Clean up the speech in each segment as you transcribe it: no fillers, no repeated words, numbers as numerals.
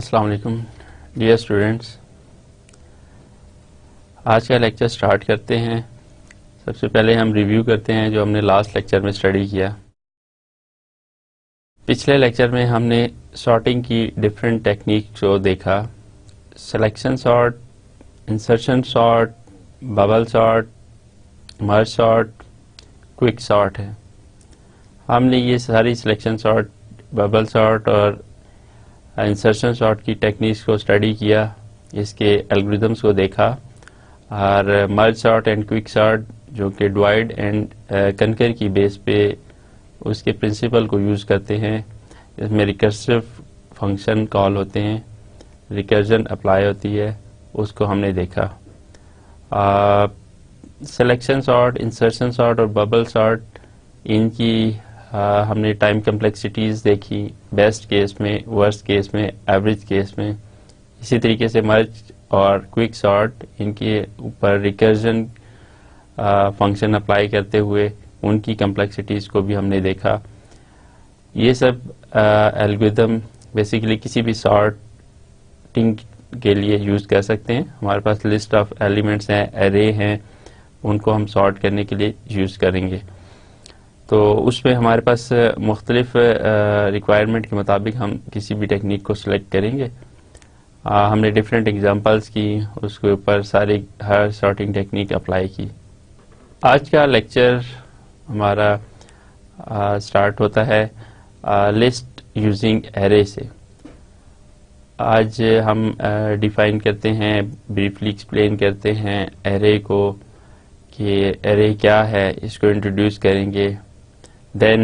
अस्सलाम वालेकुम dear students. आज का लेक्चर स्टार्ट करते हैं। सबसे पहले हम रिव्यू करते हैं जो हमने लास्ट लेक्चर में स्टडी किया। पिछले लेक्चर में हमने सॉर्टिंग की डिफरेंट टेक्निक को देखा। Selection sort, insertion sort, bubble sort, merge sort, quick sort है। हमने ये सारी सिलेक्शन सॉर्ट, बबल सॉर्ट और इंसर्शन सॉर्ट की टेक्निक्स को स्टडी किया, इसके एल्गोरिदम्स को देखा। और merge sort and quick sort जो कि डिवाइड एंड कंकर की बेस पे उसके प्रिंसिपल को यूज़ करते हैं। इसमें रिकर्सिव फंक्शन कॉल होते हैं, रिकर्जन अप्लाई होती है, उसको हमने देखा। सिलेक्शन सॉर्ट, इंसर्शन सॉर्ट और बबल सॉर्ट, इनकी हमने टाइम कम्प्लेक्सिटीज़ देखी, बेस्ट केस में, वर्स्ट केस में, एवरेज केस में। इसी तरीके से मर्ज और क्विक सॉर्ट, इनके ऊपर रिकर्जन फंक्शन अप्लाई करते हुए उनकी कम्प्लेक्सिटीज़ को भी हमने देखा। ये सब एल्गोरिदम बेसिकली किसी भी सॉर्टिंग के लिए यूज़ कर सकते हैं। हमारे पास लिस्ट ऑफ एलिमेंट्स हैं, एरे हैं, उनको हम सॉर्ट करने के लिए यूज़ करेंगे। तो उसमें हमारे पास मुख्तलिफ रिक्वायरमेंट के मुताबिक हम किसी भी टेक्निक को सिलेक्ट करेंगे। हमने डिफरेंट एग्जांपल्स की, उसके ऊपर हर सॉर्टिंग टेक्निक अप्लाई की। आज का लेक्चर हमारा स्टार्ट होता है लिस्ट यूजिंग एरे से। आज हम डिफाइन करते हैं, ब्रीफली एक्सप्लेन करते हैं एरे को कि एरे क्या है, इसको इंट्रोड्यूस करेंगे। Then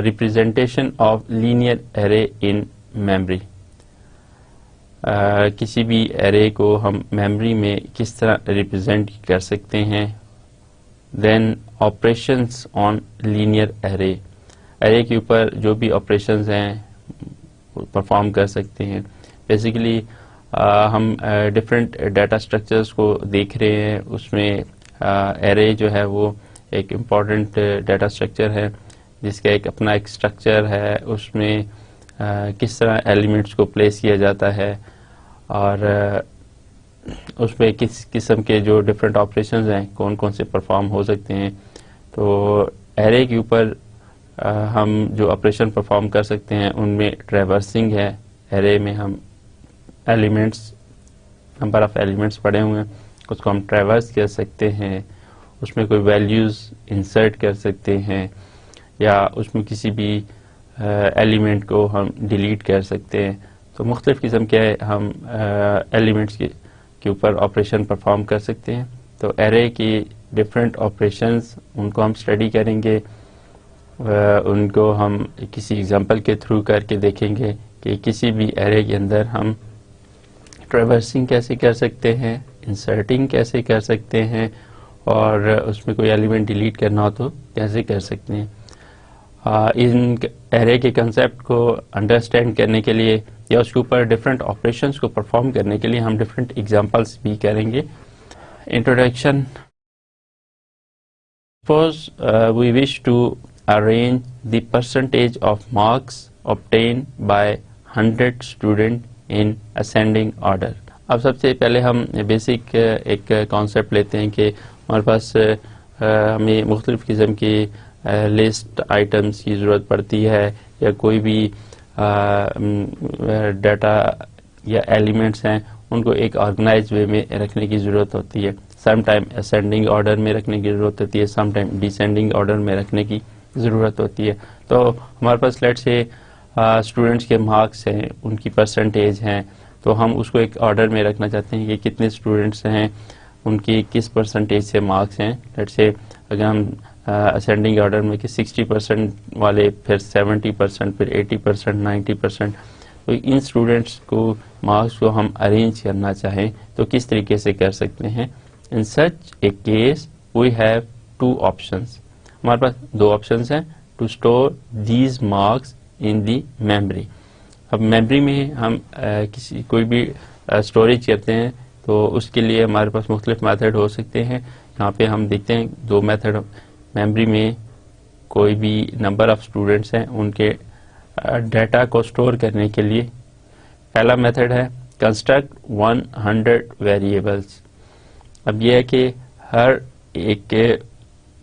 representation of linear array in memory. किसी भी एरे को हम मेमोरी में किस तरह रिप्रेजेंट कर सकते हैं। Then operations on linear array, array के ऊपर जो भी ऑपरेशंस हैं परफॉर्म कर सकते हैं। बेसिकली हम डिफरेंट डाटा स्ट्रक्चर्स को देख रहे हैं, उसमें एरे जो है वो एक इम्पॉर्टेंट डाटा स्ट्रक्चर है जिसका एक अपना एक स्ट्रक्चर है। उसमें किस तरह एलिमेंट्स को प्लेस किया जाता है और उसमें किस किस्म के जो डिफरेंट ऑपरेशंस हैं कौन कौन से परफॉर्म हो सकते हैं। तो एरे के ऊपर हम जो ऑपरेशन परफॉर्म कर सकते हैं उनमें ट्रैवर्सिंग है। एरे में हम एलिमेंट्स, नंबर ऑफ एलिमेंट्स पड़े हुए हैं, उसको हम ट्रैवर्स कर सकते हैं। उसमें कोई वैल्यूज़ इंसर्ट कर सकते हैं या उसमें किसी भी एलिमेंट को हम डिलीट कर सकते हैं। तो मुख्तलिफ़ किस्म के हम एलिमेंट्स के ऊपर ऑपरेशन परफॉर्म कर सकते हैं। तो एरे की डिफरेंट ऑपरेशंस, उनको हम स्टडी करेंगे, उनको हम किसी एग्जांपल के थ्रू करके देखेंगे कि किसी भी एरे के अंदर हम ट्रैवर्सिंग कैसे कर सकते हैं, इंसर्टिंग कैसे कर सकते हैं और उसमें कोई एलिमेंट डिलीट करना हो तो कैसे कर सकते हैं। इन एरे के कंसेप्ट को अंडरस्टैंड करने के लिए या उसके ऊपर डिफरेंट ऑपरेशंस को परफॉर्म करने के लिए हम डिफरेंट एग्जांपल्स भी करेंगे। Introduction. Suppose we wish to arrange the percentage of marks obtain by 100 student in ascending order. अब सबसे पहले हम बेसिक एक कॉन्सेप्ट लेते हैं कि हमारे पास हमें मुख्तलिफ़ किस्म की लिस्ट आइटम्स की ज़रूरत पड़ती है या कोई भी डाटा या एलिमेंट्स हैं उनको एक ऑर्गेनाइज वे में रखने की ज़रूरत होती है। सम टाइम असेंडिंग ऑर्डर में रखने की ज़रूरत होती है, सम टाइम डिसेंडिंग ऑर्डर में रखने की ज़रूरत होती है। तो हमारे पास लेट्स से स्टूडेंट्स के मार्क्स हैं, उनकी परसेंटेज हैं, तो हम उसको एक ऑर्डर में रखना चाहते हैं कि कितने स्टूडेंट्स हैं, उनकी किस परसेंटेज से मार्क्स हैं। लेट्स से अगर हम असेंडिंग ऑर्डर में कि 60% वाले, फिर 70%, फिर 80%, 90%, तो इन स्टूडेंट्स को मार्क्स को हम अरेंज करना चाहें तो किस तरीके से कर सकते हैं। In such a case we have 2 options. हमारे पास 2 ऑप्शंस हैं to store these marks in the memory. अब मेमोरी में हम कोई भी स्टोरेज करते हैं तो उसके लिए हमारे पास मुख्तलिफ मेथड हो सकते हैं। यहाँ पे हम देखते हैं 2 मेथड। मेमोरी में कोई भी नंबर ऑफ स्टूडेंट्स हैं उनके डाटा को स्टोर करने के लिए पहला मेथड है कंस्ट्रक्ट 100 वेरिएबल्स। अब यह है कि हर एक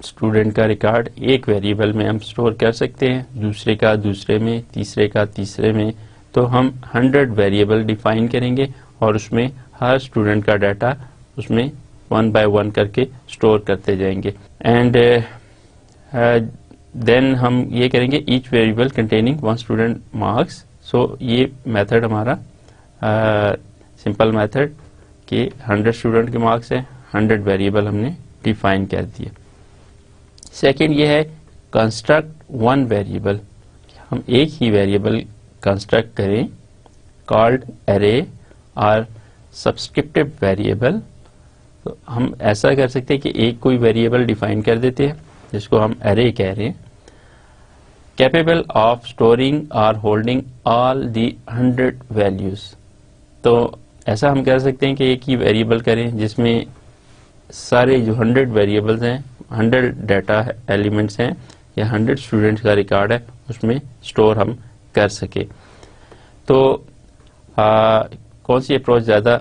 स्टूडेंट का रिकॉर्ड एक वेरिएबल में हम स्टोर कर सकते हैं, दूसरे का दूसरे में, तीसरे का तीसरे में। तो हम 100 वेरिएबल डिफाइन करेंगे और उसमें हर स्टूडेंट का डाटा उसमें 1 बाय 1 करके स्टोर करते जाएंगे। एंड देन हम ये करेंगे each variable containing 1 student marks. So ये मेथड हमारा सिंपल मेथड कि 100 स्टूडेंट के मार्क्स है, 100 वेरिएबल हमने डिफाइन कर दिए। सेकेंड ये है कंस्ट्रक्ट 1 वेरिएबल, हम एक ही वेरिएबल कंस्ट्रक्ट करें कॉल्ड एरे और सब्सक्रिप्टिव वेरिएबल। तो हम ऐसा कर सकते हैं कि एक कोई वेरिएबल डिफाइन कर देते हैं जिसको हम एरे कह रहे हैं, कैपेबल ऑफ स्टोरिंग और होल्डिंग ऑल दी 100 वैल्यूज। तो ऐसा हम कह सकते हैं कि एक ही वेरिएबल करें जिसमें सारे जो 100 वेरिएबल्स हैं, 100 डाटा एलिमेंट्स हैं या 100 स्टूडेंट्स का रिकॉर्ड है, उसमें स्टोर हम कर सके। तो कौन सी अप्रोच ज़्यादा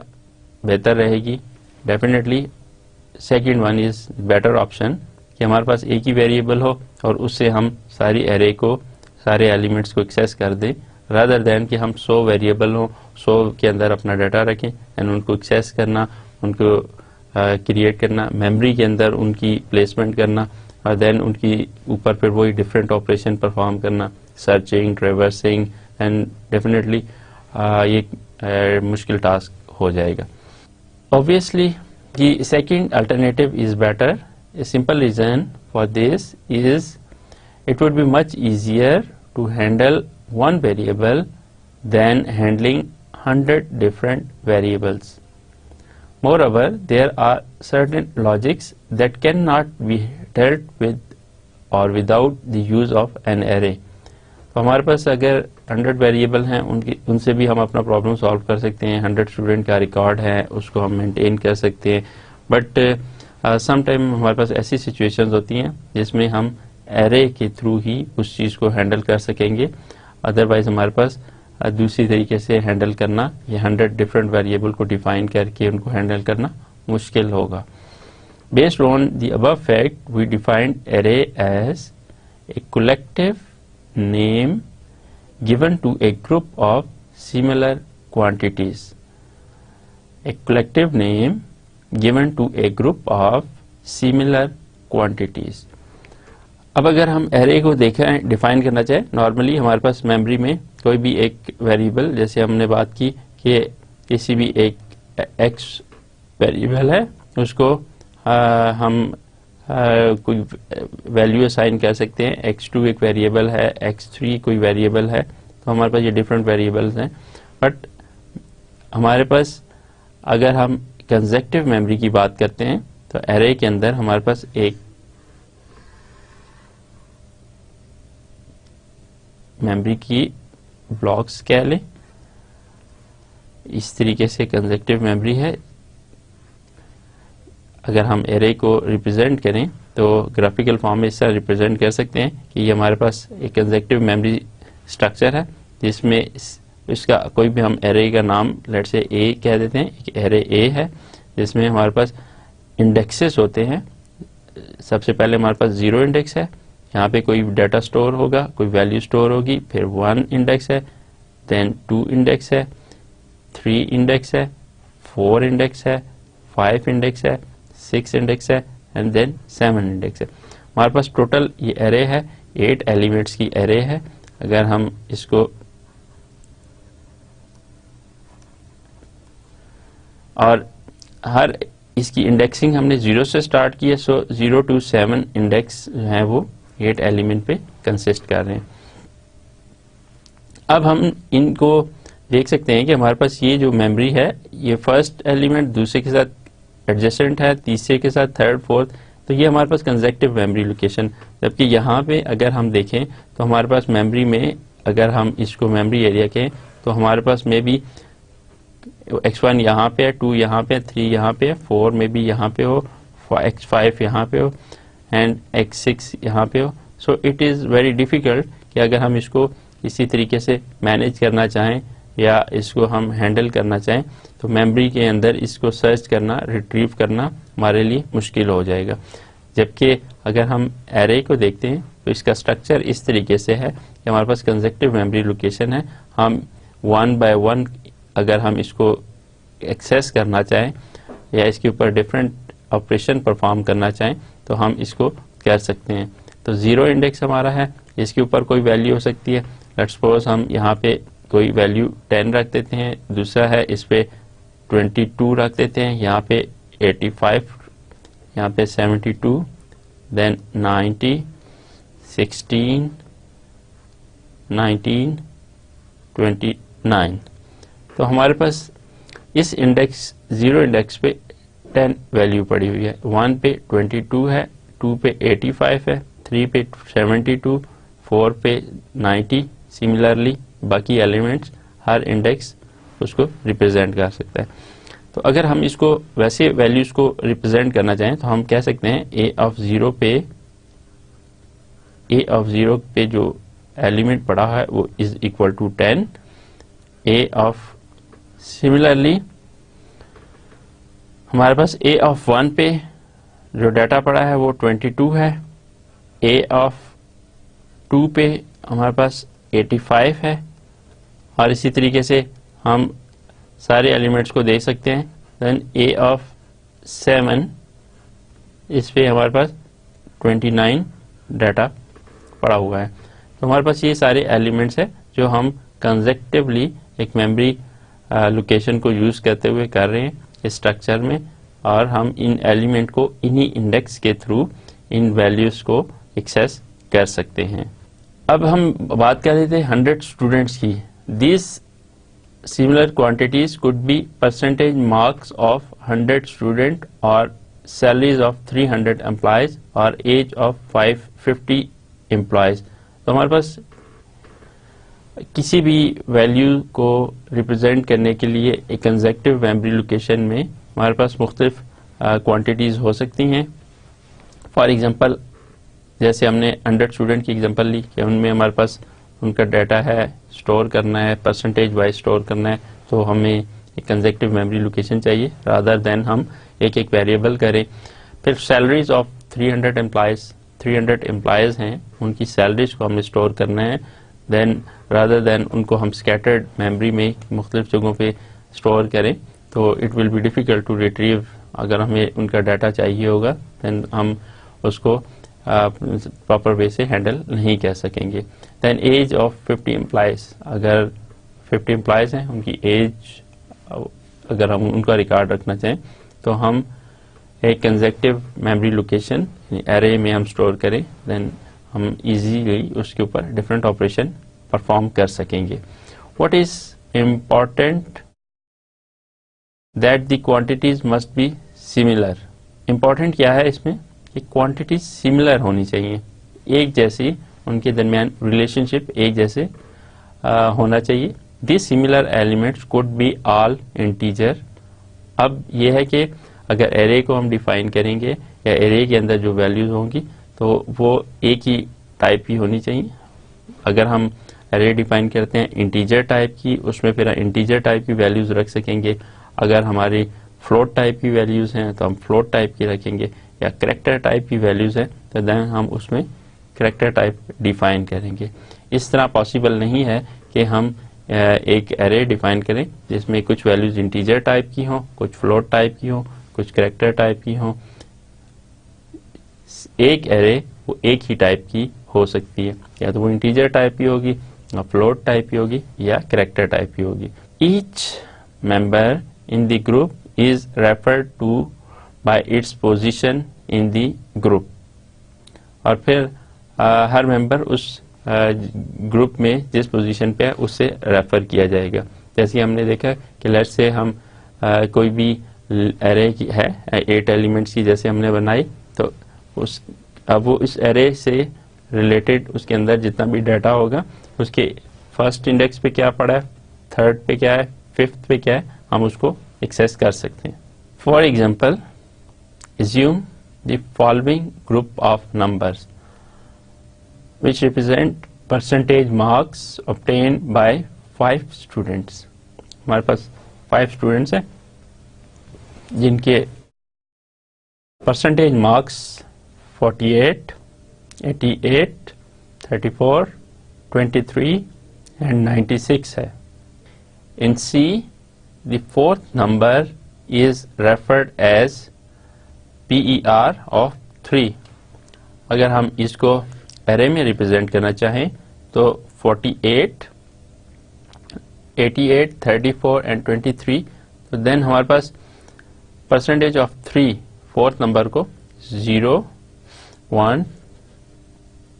बेहतर रहेगी? Definitely second one is better option कि हमारे पास एक ही वेरिएबल हो और उससे हम सारी एरे को, सारे एलिमेंट्स को एक्सेस कर दें, रादर दैन कि हम 100 वेरिएबल हो, 100 के अंदर अपना डाटा रखें एंड उनको एक्सेस करना, उनको क्रिएट करना, मेमोरी के अंदर उनकी प्लेसमेंट करना और देन उनकी ऊपर फिर वही डिफरेंट ऑपरेशन परफॉर्म करना, सर्चिंग, ट्रेवर्सिंग, एंड डेफिनेटली ये मुश्किल टास्क हो जाएगा। Obviously the second alternative is better. A simple reason for this is it would be much easier to handle one variable than handling 100 different variables. Moreover, there are certain logics that cannot be dealt with or without the use of an array. तो हमारे पास अगर 100 variable हैं, उनसे भी हम अपना problem solve कर सकते हैं। 100 स्टूडेंट का रिकॉर्ड है, उसको हम मेंटेन कर सकते हैं। बट सम टाइम हमारे पास ऐसी सिचुएशंस होती हैं जिसमें हम एरे के थ्रू ही उस चीज़ को हैंडल कर सकेंगे, अदरवाइज हमारे पास दूसरी तरीके से हैंडल करना, ये 100 डिफरेंट वेरिएबल को डिफाइन करके उनको हैंडल करना मुश्किल होगा। Based on the above fact we defined array as a collective name given to a group of similar quantities. A collective name given to a group of similar quantities. अब अगर हम array को देखें, define करना चाहें, normally हमारे पास memory में कोई भी एक वेरिएबल, जैसे हमने बात की कि किसी भी एक एक्स वेरिएबल है, उसको हम कोई वैल्यू असाइन कर सकते हैं। x2 एक वेरिएबल है, x3 कोई वेरिएबल है, तो हमारे पास ये डिफरेंट वेरिएबल्स हैं। बट हमारे पास अगर हम कंसेक्टिव मेमोरी की बात करते हैं तो एरे के अंदर हमारे पास एक मेमोरी की ब्लॉक्स कह लें, इस तरीके से कंसेक्टिव मेमोरी है। अगर हम एरे को रिप्रेजेंट करें तो ग्राफिकल फॉर्म में इस तरह रिप्रेजेंट कर सकते हैं कि ये हमारे पास एक कंसेक्टिव मेमोरी स्ट्रक्चर है जिसमें इसका कोई भी हम एरे का नाम लेट से ए कह देते हैं। एक एरे ए है जिसमें हमारे पास इंडेक्सेस होते हैं। सबसे पहले हमारे पास 0 इंडेक्स है, यहाँ पे कोई डाटा स्टोर होगा, कोई वैल्यू स्टोर होगी, फिर 1 इंडेक्स है, देन 2 इंडेक्स है, 3 इंडेक्स है, 4 इंडेक्स है, 5 इंडेक्स है, 6 इंडेक्स है एंड देन 7 इंडेक्स है। हमारे पास टोटल ये एरे है, 8 एलिमेंट्स की एरे है। अगर हम इसको और हर इसकी इंडेक्सिंग हमने 0 से स्टार्ट की है, सो 0 to 7 इंडेक्स जो है वो 8 एलिमेंट पे कंसिस्ट कर रहे हैं। अब हम इनको देख सकते हैं कि हमारे पास ये जो मेमोरी है, ये फर्स्ट एलिमेंट दूसरे के साथ एडजेसेंट है, तीसरे के साथ थर्ड, फोर्थ, तो ये हमारे पास कंसेक्टिव मेमोरी लोकेशन। जबकि यहाँ पे अगर हम देखें तो हमारे पास मेमोरी में अगर हम इसको मेमोरी एरिया कहें तो हमारे पास में भी x1 यहाँ पे है, 2 यहाँ पे, 3 यहाँ पे, 4 में भी यहाँ पे हो, x5 यहाँ पे हो एंड x6 यहाँ पे हो। So it is very difficult कि अगर हम इसको इसी तरीके से मैनेज करना चाहें या इसको हम हैंडल करना चाहें तो मेमोरी के अंदर इसको सर्च करना, रिट्रीव करना हमारे लिए मुश्किल हो जाएगा। जबकि अगर हम एरे को देखते हैं तो इसका स्ट्रक्चर इस तरीके से है कि हमारे पास कंसेक्टिव मेमोरी लोकेशन है। हम 1 बाय 1 अगर हम इसको एक्सेस करना चाहें या इसके ऊपर डिफरेंट ऑपरेशन परफॉर्म करना चाहें तो हम इसको कर सकते हैं। तो 0 इंडेक्स हमारा है, इसके ऊपर कोई वैल्यू हो सकती है। लेट्स सपोज हम यहाँ पे कोई वैल्यू 10 रख देते हैं, दूसरा है इस पे 22 रख देते हैं, यहाँ पे 85, यहाँ पे 72, देन 90, 16, 19, 29। तो हमारे पास इस इंडेक्स 0 इंडेक्स पे 10 वैल्यू पड़ी हुई है। 1 पे 22 है, 2 पे 85 है, 3 पे 72, 4 पे 90। सिमिलरली बाकी एलिमेंट्स हर इंडेक्स उसको रिप्रेजेंट कर सकता है। तो अगर हम इसको वैसे वैल्यूज को रिप्रेजेंट करना चाहें तो हम कह सकते हैं a ऑफ 0 पे जो एलिमेंट पड़ा है वो is equal to 10। a of similarly हमारे पास a ऑफ 1 पे जो डाटा पड़ा है वो 22 है। a ऑफ 2 पे हमारे पास 85 है और इसी तरीके से हम सारे एलिमेंट्स को देख सकते हैं। देन a ऑफ 7 इस पे हमारे पास 29 डाटा पड़ा हुआ है। तो हमारे पास ये सारे एलिमेंट्स है जो हम कंसेक्टिवली एक मेमोरी लोकेशन को यूज करते हुए कर रहे हैं इस स्ट्रक्चर में, और हम इन एलिमेंट को इन्हीं इंडेक्स के थ्रू इन वैल्यूज को एक्सेस कर सकते हैं। अब हम बात कर रहे थे 100 स्टूडेंट्स की। This similar quantities could be percentage marks of 100 student और सैलरीज ऑफ 300 एम्प्लॉयज और एज ऑफ 550 एम्प्लॉयज। तो हमारे पास किसी भी वैल्यू को रिप्रेजेंट करने के लिए एक कंसेक्टिव मेमोरी लोकेशन में हमारे पास मुख्तलिफ क्वांटिटीज हो सकती हैं। फॉर एग्जांपल जैसे हमने 100 स्टूडेंट की एग्जांपल ली कि उनमें हमारे पास उनका डाटा है, स्टोर करना है, परसेंटेज वाइज स्टोर करना है, तो हमें एक कंसेक्टिव मेमोरी लोकेशन चाहिए रादर देन हम एक एक वेरिएबल करें। फिर सैलरीज ऑफ 300 एम्प्लॉयज हैं, उनकी सैलरीज को हमने स्टोर करना है। देन रादर देन उनको हम स्कैटर्ड मेमोरी में मुख्तलिफ जगहों पे स्टोर करें तो it will be difficult to retrieve. अगर हमें उनका डाटा चाहिए होगा देन हम उसको प्रॉपर वे से हैंडल नहीं कर सकेंगे। देन एज ऑफ 50 एम्प्लॉयज, अगर 50 एम्प्लॉयज हैं उनकी एज अगर हम उनका रिकॉर्ड रखना चाहें तो हम एक कंसेक्टिव मेमोरी लोकेशन एरे में हम स्टोर करें, देन हम इजीली उसके ऊपर डिफरेंट ऑपरेशन परफॉर्म कर सकेंगे। What is important that the quantities must be similar. Important क्या है इसमें कि क्वांटिटीज सिमिलर होनी चाहिए, एक जैसी, उनके दरमियान रिलेशनशिप एक जैसे होना चाहिए। This similar elements could be all integer. अब यह है कि अगर एरे को हम डिफाइन करेंगे या एरे के अंदर जो वैल्यूज होंगी तो वो एक ही टाइप की होनी चाहिए। अगर हम एरे डिफाइन करते हैं इंटीजर टाइप की, उसमें फिर इंटीजर टाइप की वैल्यूज रख सकेंगे। अगर हमारी फ्लोट टाइप की वैल्यूज हैं तो हम फ्लोट टाइप की रखेंगे, या करैक्टर टाइप की वैल्यूज हैं तो देन हम उसमें करैक्टर टाइप डिफाइन करेंगे। इस तरह पॉसिबल नहीं है कि हम एक एरे डिफाइन करें जिसमें कुछ वैल्यूज इंटीजर टाइप की हों, कुछ फ्लोट टाइप की हों, कुछ करैक्टर टाइप की हों। एक एरे वो एक ही टाइप की हो सकती है, या तो वो इंटीजर टाइप की होगी, या फ्लोट टाइप की होगी, या करैक्टर टाइप की होगी। Each member in the group is referred to by its position in the group. और फिर हर मेंबर उस ग्रुप में जिस पोजीशन पे है उससे रेफर किया जाएगा। जैसे हमने देखा कि लेट्स से हम कोई भी एरे की है 8 एलिमेंट्स की जैसे हमने बनाई, तो उस अब वो इस एरे से रिलेटेड उसके अंदर जितना भी डाटा होगा उसके फर्स्ट इंडेक्स पे क्या पड़ा है, थर्ड पे क्या है, फिफ्थ पे क्या है, हम उसको एक्सेस कर सकते हैं। For example assume the following group of numbers which represent percentage marks obtained by 5 students, हमारे पास 5 स्टूडेंट्स हैं जिनके परसेंटेज मार्क्स 48, 88, 34, 23 and 96 है. In C, the fourth number is referred as PER of 3. अगर हम इसको array में रिप्रेजेंट करना चाहें तो 48, 88, 34 and 23, तो देन हमारे पास परसेंटेज ऑफ 3 फोर्थ नंबर को 0, 1,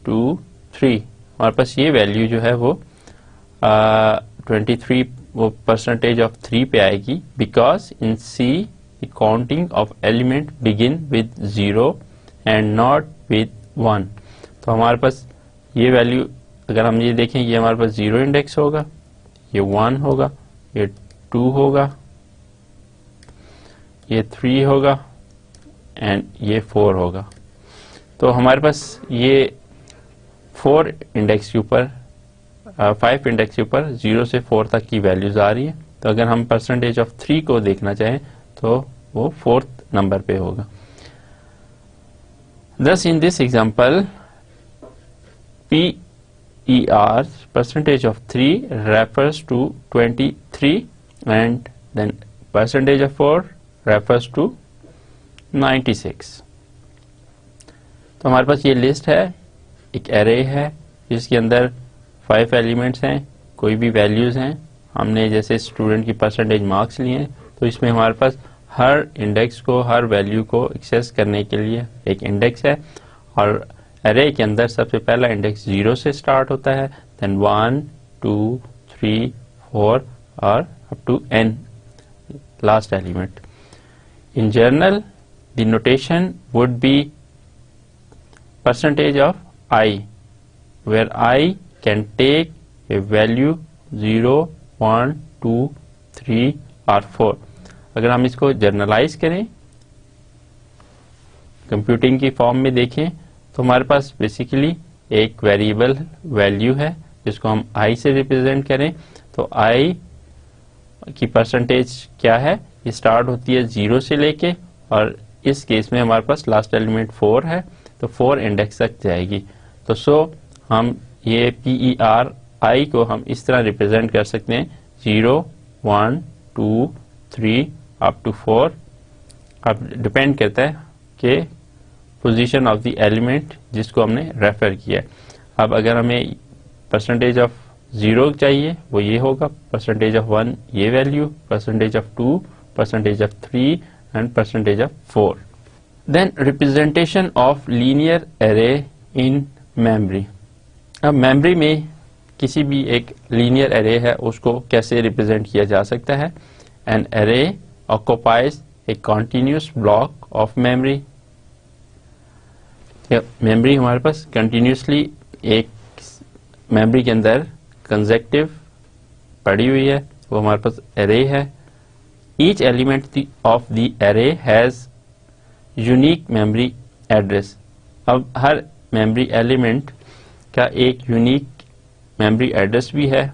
2, 3, हमारे पास ये वैल्यू जो है वो 23 वो परसेंटेज ऑफ 3 पे आएगी, because in see the counting of element begin with 0 and not with 1. तो हमारे पास ये वैल्यू अगर हम ये देखें, ये हमारे पास 0 इंडेक्स होगा, ये 1 होगा, ये 2 होगा, ये 3 होगा एंड ये 4 होगा. तो हमारे पास ये 4 इंडेक्स के ऊपर 5 इंडेक्स के ऊपर 0 से 4 तक की वैल्यूज आ रही है. तो अगर हम परसेंटेज ऑफ 3 को देखना चाहें तो वो 4th नंबर पे होगा. Thus in this example PER percentage of 3 refers to 23 and then percentage of 4 refers to 96. तो हमारे पास ये लिस्ट है, एक एरे है जिसके अंदर 5 एलिमेंट्स हैं, कोई भी वैल्यूज हैं. हमने जैसे स्टूडेंट की परसेंटेज मार्क्स लिए हैं, तो इसमें हमारे पास हर इंडेक्स को, हर वैल्यू को एक्सेस करने के लिए एक इंडेक्स है. और एरे के अंदर सबसे पहला इंडेक्स 0 से स्टार्ट होता है, देन 1, 2, 3, 4 और up to n last element. In general the notation would be percentage of I, where I can take a value 0, 1, 2, 3 और 4. अगर हम इसको जर्नलाइज करें, कंप्यूटिंग की फॉर्म में देखें, तो हमारे पास बेसिकली एक वेरिएबल वैल्यू है जिसको हम I से रिप्रेजेंट करें. तो I की परसेंटेज क्या है, ये स्टार्ट होती है 0 से लेके, और इस केस में हमारे पास लास्ट एलिमेंट 4 है, तो 4 इंडेक्स तक जाएगी. तो हम ये PER I को हम इस तरह रिप्रेजेंट कर सकते हैं 0, 1, 2, 3 अप टू 4. अब डिपेंड करता है कि पोजीशन ऑफ द एलिमेंट जिसको हमने रेफर किया. अब अगर हमें परसेंटेज ऑफ 0 चाहिए, वो ये होगा, परसेंटेज ऑफ 1 ये value, percentage of 2, percentage of 3 and percentage of 4. Then representation of linear array in memory. अब मेमोरी में किसी भी एक लीनियर एरे है, उसको कैसे रिप्रेजेंट किया जा सकता है. An array occupies a continuous block of memory. Memory हमारे पास कंटिन्यूसली एक मेमोरी के अंदर कंसेक्टिव पड़ी हुई है, वो हमारे पास एरे है. Each element of the array has unique memory address. अब हर मेमोरी एलिमेंट का एक यूनिक मेमोरी एड्रेस भी है.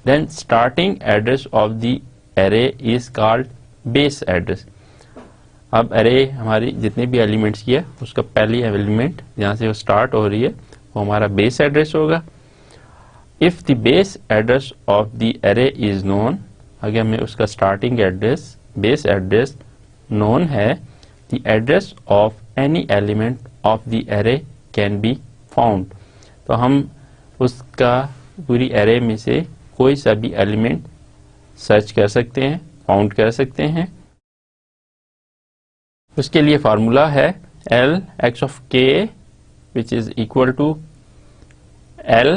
Then starting address of the array is called base address. अब एरे हमारी जितने भी एलिमेंट्स की है, उसका पहली एलिमेंट जहाँ से वो स्टार्ट हो रही है वो हमारा बेस एड्रेस होगा. If the base address of the array is known, अगर हमें उसका starting address base address known है, the address of any element of the array can be found. तो हम उसका पूरी एरे में से कोई सा भी एलिमेंट सर्च कर सकते हैं, फाउंड कर सकते हैं. उसके लिए फार्मूला है L x of k which is equal to L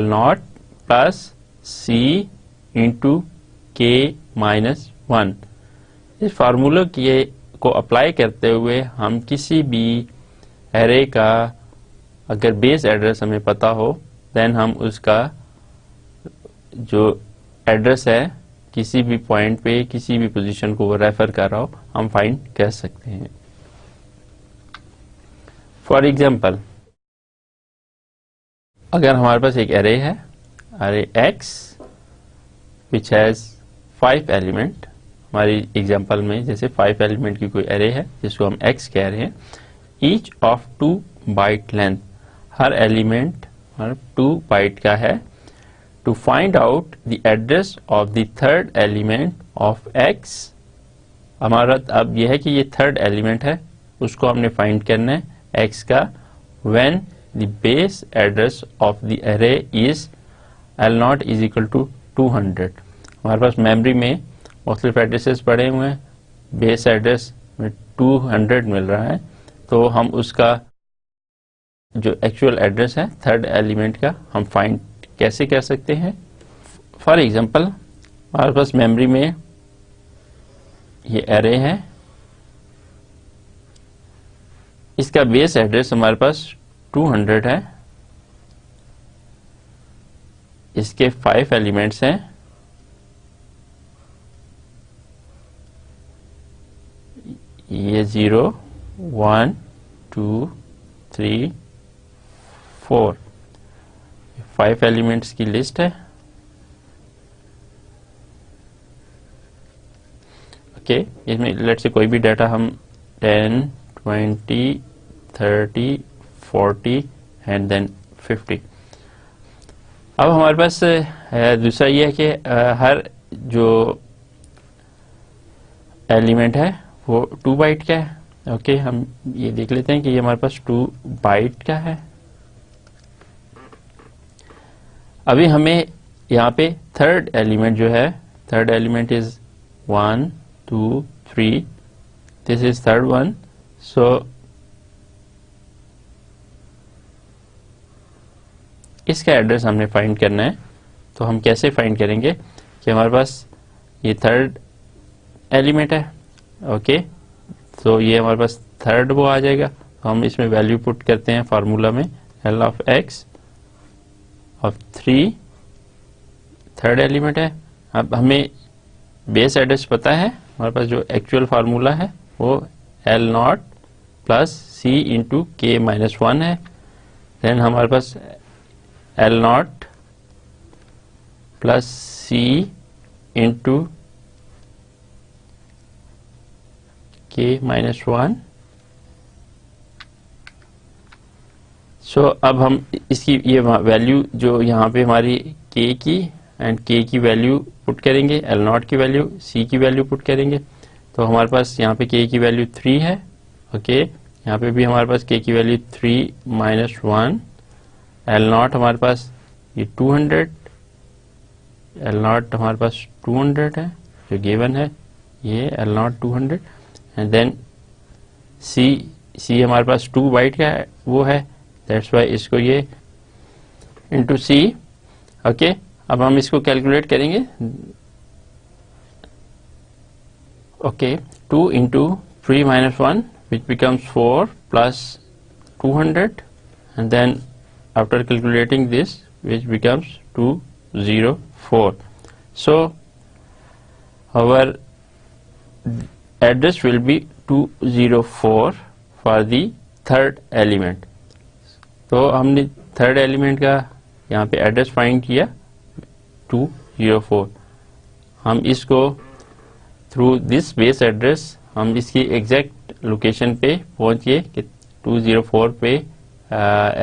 naught plus C into k minus 1. इस फार्मूला को अप्लाई करते हुए हम किसी भी एरे का अगर बेस एड्रेस हमें पता हो, देन हम उसका जो एड्रेस है किसी भी पॉइंट पे, किसी भी पोजीशन को वो रेफर कर रहा हो, हम फाइंड कर सकते हैं. फॉर एग्जांपल, अगर हमारे पास एक एरे है array x which has 5 element, हमारी एग्जांपल में जैसे 5 एलिमेंट की कोई एरे है जिसको हम x कह रहे हैं, ईच ऑफ 2 बाइट लेंथ, हर एलिमेंट 2 बाइट का है, to find out the address of the third element of x। हमारा अब यह है कि ये थर्ड एलिमेंट है, उसको हमने फाइंड करना है x का, when the base address of the array is L0 is equal to 200। हमारे पास मेमोरी में मुख्तलिफ एड्रेसेस पड़े हुए हैं, बेस एड्रेस में 200 मिल रहा है, तो हम उसका जो एक्चुअल एड्रेस है थर्ड एलिमेंट का हम फाइंड कैसे कर सकते हैं। फॉर एग्जांपल हमारे पास मेमोरी में ये एरे है, इसका बेस एड्रेस हमारे पास 200 है, इसके 5 एलिमेंट्स हैं, ये 0 1 2 3 4 5 एलिमेंट्स की लिस्ट है। ओके, इसमें लेट्स से कोई भी डाटा हम 10 20 30 40 एंड देन 50। अब हमारे पास दूसरा ये है कि हर जो एलिमेंट है वो 2 बाइट का है। ओके, हम ये देख लेते हैं कि ये हमारे पास 2 बाइट का है। अभी हमें यहाँ पे थर्ड एलिमेंट जो है, third element is 1 2 3, this is third one, so इसका एड्रेस हमने फाइंड करना है। तो हम कैसे फाइंड करेंगे कि हमारे पास ये थर्ड एलिमेंट है। ओके, तो ये हमारे पास थर्ड वो आ जाएगा, तो हम इसमें वैल्यू पुट करते हैं फार्मूला में, L of x of 3 third element है। अब हमें बेस एड्रेस पता है, हमारे पास जो एक्चुअल फार्मूला है वो L0 plus C into K minus 1 है। देन हमारे पास L0 plus C into K minus 1। सो अब हम इसकी ये वैल्यू जो यहाँ पे हमारी K की एंड K की वैल्यू पुट करेंगे, L0 की वैल्यू, C की वैल्यू पुट करेंगे, तो हमारे पास यहाँ पे K की वैल्यू 3 है। ओके, यहाँ पे भी हमारे पास K की वैल्यू 3 माइनस 1, L0 हमारे पास ये 200, L0 हमारे पास 200 है जो गिवन है, ये L0 200, एंड देन C हमारे पास 2 बाइट का है, वो है, दैट्स वाई इसको ये इंटू C। ओके, अब हम इसको कैलकुलेट करेंगे। Okay, 2 into 3 minus 1 which becomes 4 plus 200, and then after calculating this which becomes 204. So our address will be 204 for the third element. तो हमने थर्ड एलिमेंट का यहाँ पे एड्रेस फाइंड किया 204। हम इसको थ्रू दिस बेस एड्रेस हम इसकी एग्जैक्ट लोकेशन पे पहुँच गए कि 204 पे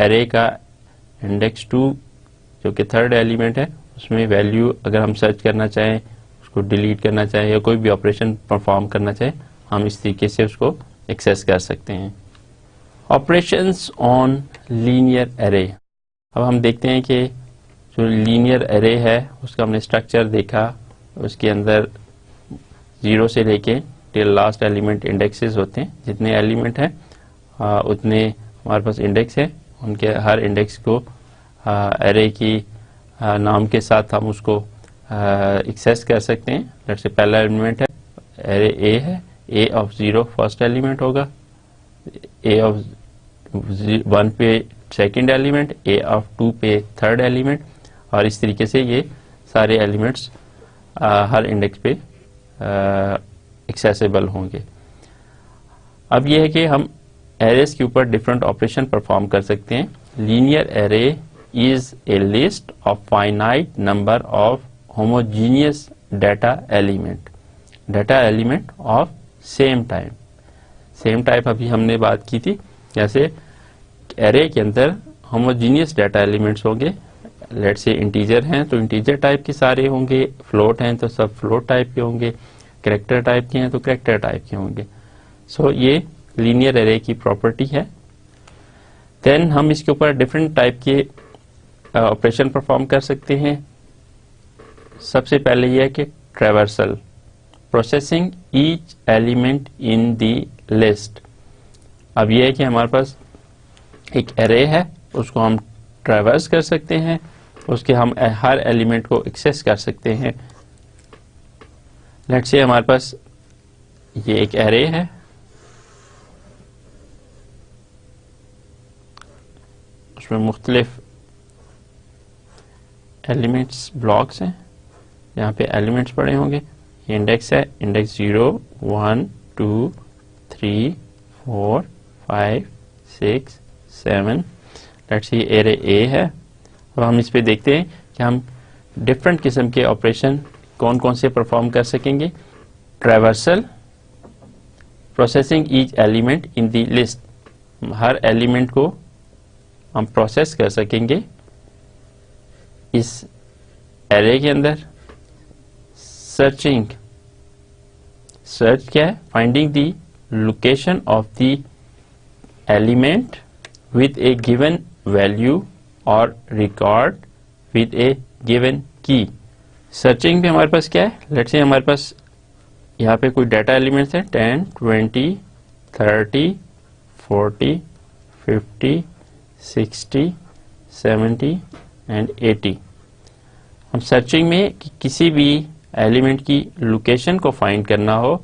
एरे का इंडेक्स 2 जो कि थर्ड एलिमेंट है उसमें वैल्यू अगर हम सर्च करना चाहें, उसको डिलीट करना चाहें या कोई भी ऑपरेशन परफॉर्म करना चाहें, हम इस तरीके से उसको एक्सेस कर सकते हैं। Operations on linear array. अब हम देखते हैं कि जो लीनियर एरे है उसका हमने स्ट्रक्चर देखा, उसके अंदर 0 से लेके टिल लास्ट एलिमेंट इंडेक्सेस होते हैं, जितने एलिमेंट हैं उतने हमारे पास इंडेक्स है, उनके हर इंडेक्स को एरे की नाम के साथ हम उसको एक्सेस कर सकते हैं। लेट्स से पहला एलिमेंट है एरे A है, A ऑफ 0 फर्स्ट एलिमेंट होगा, A ऑफ 1 पे सेकंड एलिमेंट, A ऑफ 2 पे थर्ड एलिमेंट, और इस तरीके से ये सारे एलिमेंट्स हर इंडेक्स पे एक्सेसिबल होंगे। अब ये है कि हम एरेस के ऊपर डिफरेंट ऑपरेशन परफॉर्म कर सकते हैं। Linear array is a list of finite number of homogeneous data element of same type अभी हमने बात की थी। जैसे एरे के अंदर होमोजीनियस डाटा एलिमेंट्स होंगे, लेट्स से इंटीजर हैं तो इंटीजर टाइप के सारे होंगे, फ्लोट हैं तो सब फ्लोट टाइप के होंगे, कैरेक्टर टाइप के हैं तो कैरेक्टर टाइप के होंगे। सो ये लीनियर एरे की प्रॉपर्टी है। देन हम इसके ऊपर डिफरेंट टाइप के ऑपरेशन परफॉर्म कर सकते हैं। सबसे पहले यह है कि traversal, processing each element in the list. अब यह है कि हमारे पास एक एरे है, उसको हम ट्रैवर्स कर सकते हैं, उसके हम हर एलिमेंट को एक्सेस कर सकते हैं। लेट्स से हमारे पास ये एक एरे है, उसमें मुख्तलिफ एलिमेंट्स ब्लॉक्स हैं, यहाँ पे एलिमेंट्स पड़े होंगे। ये इंडेक्स है, index 0 1 2 3 4 5 6 7। Let's see array A है। अब हम इस पे देखते हैं कि हम डिफरेंट किस्म के ऑपरेशन कौन कौन से परफॉर्म कर सकेंगे। Traversal, processing each element in the list, her element को हम प्रोसेस कर सकेंगे इस एरे के अंदर। सर्चिंग, सर्च क्या है, finding the location of the element with a given value or record with a given key। Searching में हमारे पास क्या है, लेट्स से हमारे पास यहाँ पे कोई डाटा एलिमेंट्स है 10 20 30 40 50 60 70 एंड 80। हम सर्चिंग में किसी भी एलिमेंट की लोकेशन को फाइंड करना हो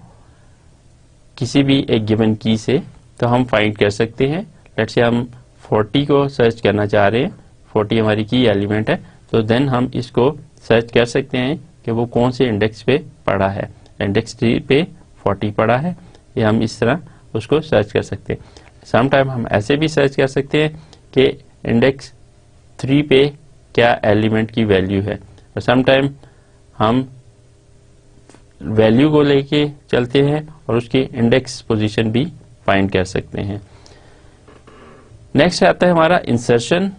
किसी भी एक गिवन की से तो हम फाइंड कर सकते हैं। लेट्स से हम 40 को सर्च करना चाह रहे हैं, 40 हमारी की एलिमेंट है, तो देन हम इसको सर्च कर सकते हैं कि वो कौन से इंडेक्स पे पड़ा है। इंडेक्स 3 पे 40 पड़ा है, ये हम इस तरह उसको सर्च कर सकते हैं। सम टाइम हम ऐसे भी सर्च कर सकते हैं कि इंडेक्स 3 पे क्या एलिमेंट की वैल्यू है, और सम टाइम हम वैल्यू को लेके चलते हैं और उसकी इंडेक्स पोजीशन भी फाइंड कर सकते हैं। नेक्स्ट आता है हमारा इंसर्शन।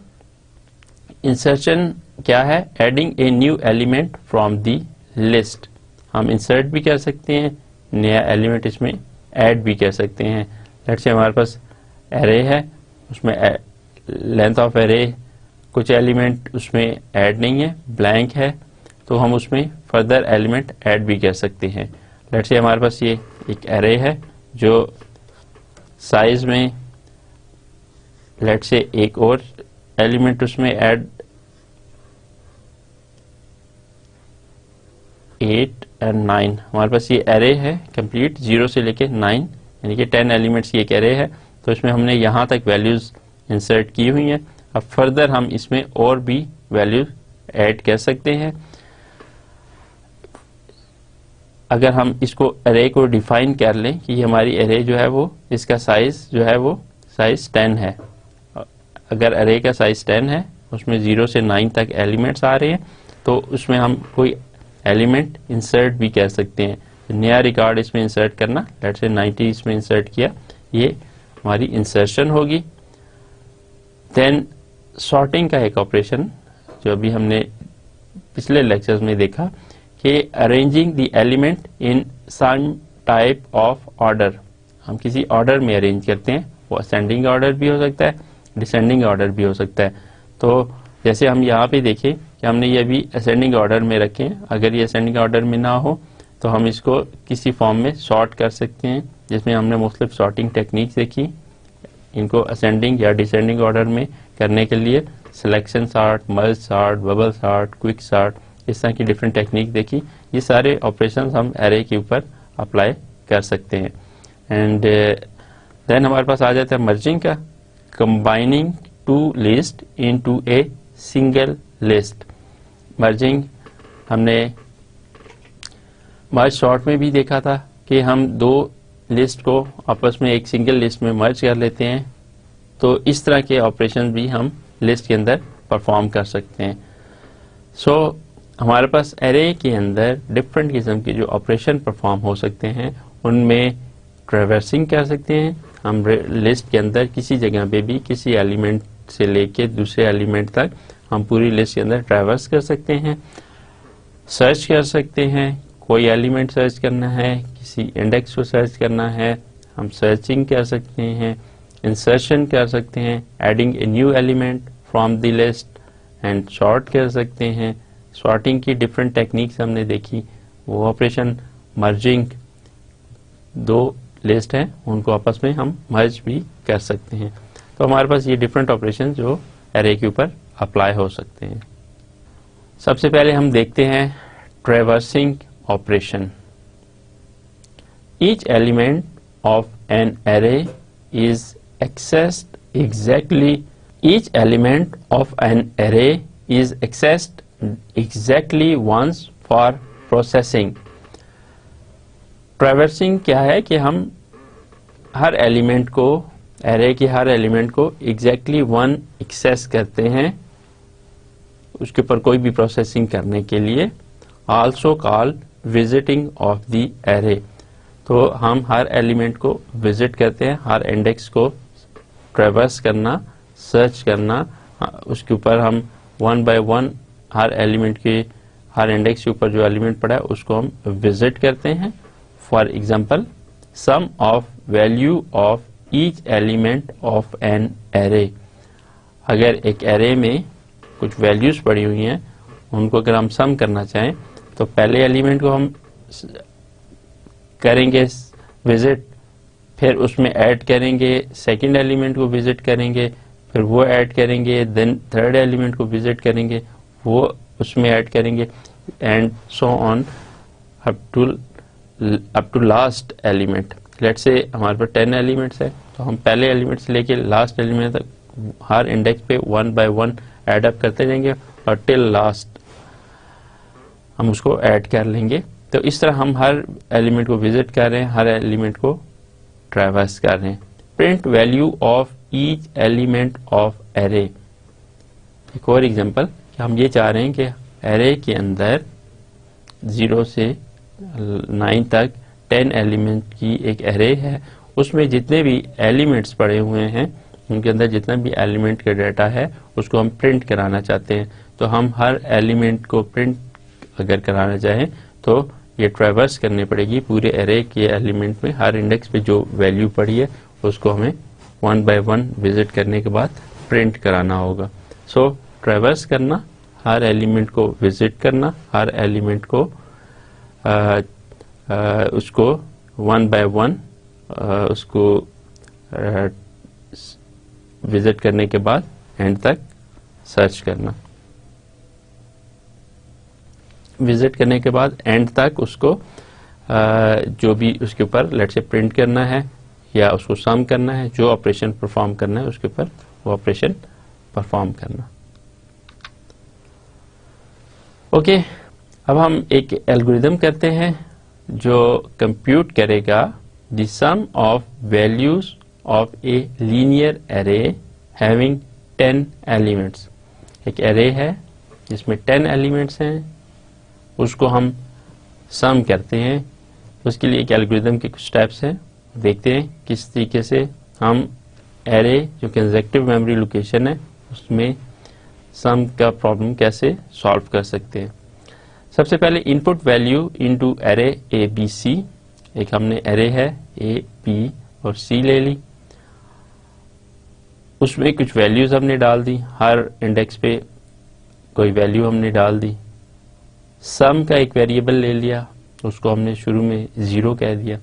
इंसर्शन क्या है, adding a new element from the list. हम इंसर्ट भी कर सकते हैं, नया एलिमेंट इसमें ऐड भी कर सकते हैं। लेट्स से हमारे पास एरे है, उसमें लेंथ ऑफ एरे कुछ एलिमेंट उसमें ऐड नहीं है, ब्लैंक है, तो हम उसमें फर्दर एलिमेंट ऐड भी कर सकते हैं। लेट्स से हमारे पास ये एक एरे है जो साइज में लेट्स से एक और एलिमेंट उसमें ऐड 8 और 9। हमारे पास ये एरे है कंप्लीट 0 से लेके 9, यानी कि 10 एलिमेंट्स की एक एरे है, तो इसमें हमने यहाँ तक वैल्यूज इंसर्ट की हुई हैं। अब फर्दर हम इसमें और भी वैल्यूज ऐड कर सकते हैं। अगर हम इसको एरे को डिफाइन कर लें कि हमारी एरे जो है वो इसका साइज जो है वो साइज 10 है, अगर एरे का साइज 10 है, उसमें 0 से 9 तक एलिमेंट्स आ रहे हैं, तो उसमें हम कोई एलिमेंट इंसर्ट भी कर सकते हैं। नया रिकॉर्ड इसमें इंसर्ट करना, लेट्स से 90 इसमें इंसर्ट किया, ये हमारी इंसर्शन होगी। देन सॉर्टिंग का एक ऑपरेशन जो अभी हमने पिछले लेक्चर्स में देखा कि arranging the element in some type of order, हम किसी ऑर्डर में अरेंज करते हैं, वो असेंडिंग ऑर्डर भी हो सकता है, डिसेंडिंग ऑर्डर भी हो सकता है। तो जैसे हम यहाँ पे देखें कि हमने ये भी असेंडिंग ऑर्डर में रखे हैं, अगर ये असेंडिंग ऑर्डर में ना हो तो हम इसको किसी फॉर्म में सॉर्ट कर सकते हैं, जिसमें हमने मुख्तलिफ सॉर्टिंग टेक्निक देखी। इनको असेंडिंग या डिसेंडिंग ऑर्डर में करने के लिए selection sort, merge sort, bubble sort, quick sort, इस तरह की डिफरेंट टेक्निक देखी। ये सारे ऑपरेशन हम एरे के ऊपर अप्लाई कर सकते हैं। एंड देन हमारे पास आ जाता है मर्जिंग का, combining two list into a single list. Merging हमने मर्ज सॉर्ट में भी देखा था कि हम दो लिस्ट को आपस में एक सिंगल लिस्ट में मर्ज कर लेते हैं, तो इस तरह के ऑपरेशन भी हम लिस्ट के अंदर परफॉर्म कर सकते हैं। सो हमारे पास एरे के अंदर डिफरेंट किस्म के जो ऑपरेशन परफॉर्म हो सकते हैं, उनमें ट्रैवर्सिंग कर सकते हैं। हम लिस्ट के अंदर किसी जगह पे भी किसी एलिमेंट से लेके दूसरे एलिमेंट तक हम पूरी लिस्ट के अंदर ट्रैवर्स कर सकते हैं। सर्च कर सकते हैं, कोई एलिमेंट सर्च करना है, किसी इंडेक्स को सर्च करना है, हम सर्चिंग कर सकते हैं। इंसर्शन कर सकते हैं, adding a new element from the list, and sort कर सकते हैं। सॉर्टिंग की डिफरेंट टेक्निक्स हमने देखी, वो ऑपरेशन मर्जिंग, दो लिस्ट हैं उनको आपस में हम मर्ज भी कर सकते हैं। तो हमारे पास ये डिफरेंट ऑपरेशन जो एरे के ऊपर अप्लाई हो सकते हैं। सबसे पहले हम देखते हैं traversing operation. Each element of an array is accessed exactly each element of an array is accessed exactly once for processing। Traversing क्या है कि हम हर एलिमेंट को, एरे के हर एलिमेंट को एग्जैक्टली वन एक्सेस करते हैं, उसके ऊपर कोई भी प्रोसेसिंग करने के लिए। Also called visiting of the array. तो हम हर एलिमेंट को विजिट करते हैं, हर इंडेक्स को ट्रैवर्स करना, सर्च करना, उसके ऊपर हम one by one her element के, हर इंडेक्स के ऊपर जो एलिमेंट पड़ा है उसको हम विजिट करते हैं। For example, sum of value of each element of an array. अगर एक एरे में कुछ वैल्यूज पड़ी हुई हैं, उनको अगर हम सम करना चाहें तो पहले एलिमेंट को हम करेंगे विजिट, फिर उसमें ऐड करेंगे, सेकंड एलिमेंट को विजिट करेंगे, फिर वो ऐड करेंगे, देन थर्ड एलिमेंट को विजिट करेंगे, वो उसमें ऐड करेंगे, and so on up to last element. Let's say हमारे पास 10 एलिमेंट्स है, तो हम पहले एलिमेंट से लेके लास्ट एलिमेंट तक हर इंडेक्स पे one by one add up करते जाएंगे और टिल लास्ट हम उसको ऐड कर लेंगे। तो इस तरह हम हर एलिमेंट को विजिट कर रहे हैं, हर एलिमेंट को ट्रैवर्स कर रहे हैं। Print value of each element of array. एक और एग्जांपल, हम ये चाह रहे हैं कि एरे के अंदर 0 से 9 तक 10 एलिमेंट की एक एरे है, उसमें जितने भी एलिमेंट्स पड़े हुए हैं, उनके अंदर जितना भी एलिमेंट का डाटा है उसको हम प्रिंट कराना चाहते हैं। तो हम हर एलिमेंट को प्रिंट अगर कराना चाहें तो ये ट्रैवर्स करनी पड़ेगी पूरे एरे के एलिमेंट में, हर इंडेक्स पे जो वैल्यू पड़ी है उसको हमें वन बाय वन विजिट करने के बाद प्रिंट कराना होगा। सो ट्रैवर्स करना, हर एलिमेंट को विजिट करना, हर एलिमेंट को उसको वन बाय वन उसको विजिट करने के बाद एंड तक सर्च करना, विजिट करने के बाद एंड तक उसको जो भी उसके ऊपर लेट्स से प्रिंट करना है या उसको सम करना है, जो ऑपरेशन परफॉर्म करना है उसके ऊपर वो ऑपरेशन परफॉर्म करना। ओके, अब हम एक एल्गोरिदम करते हैं जो कंप्यूट करेगा the sum of values of a linear array having 10 elements. एक एरे है जिसमें 10 एलिमेंट्स हैं, उसको हम सम करते हैं। उसके लिए एक एल्गोरिदम के कुछ स्टेप्स हैं, देखते हैं किस तरीके से हम एरे जो कंसेक्टिव मेमोरी लोकेशन है उसमें सम का प्रॉब्लम कैसे सॉल्व कर सकते हैं। सबसे पहले input value into array A B C. एक हमने एरे है ए बी और सी ले ली, उसमें कुछ वैल्यूज हमने डाल दी, हर इंडेक्स पे कोई वैल्यू हमने डाल दी। सम का एक वेरिएबल ले लिया, उसको हमने शुरू में 0 कह दिया।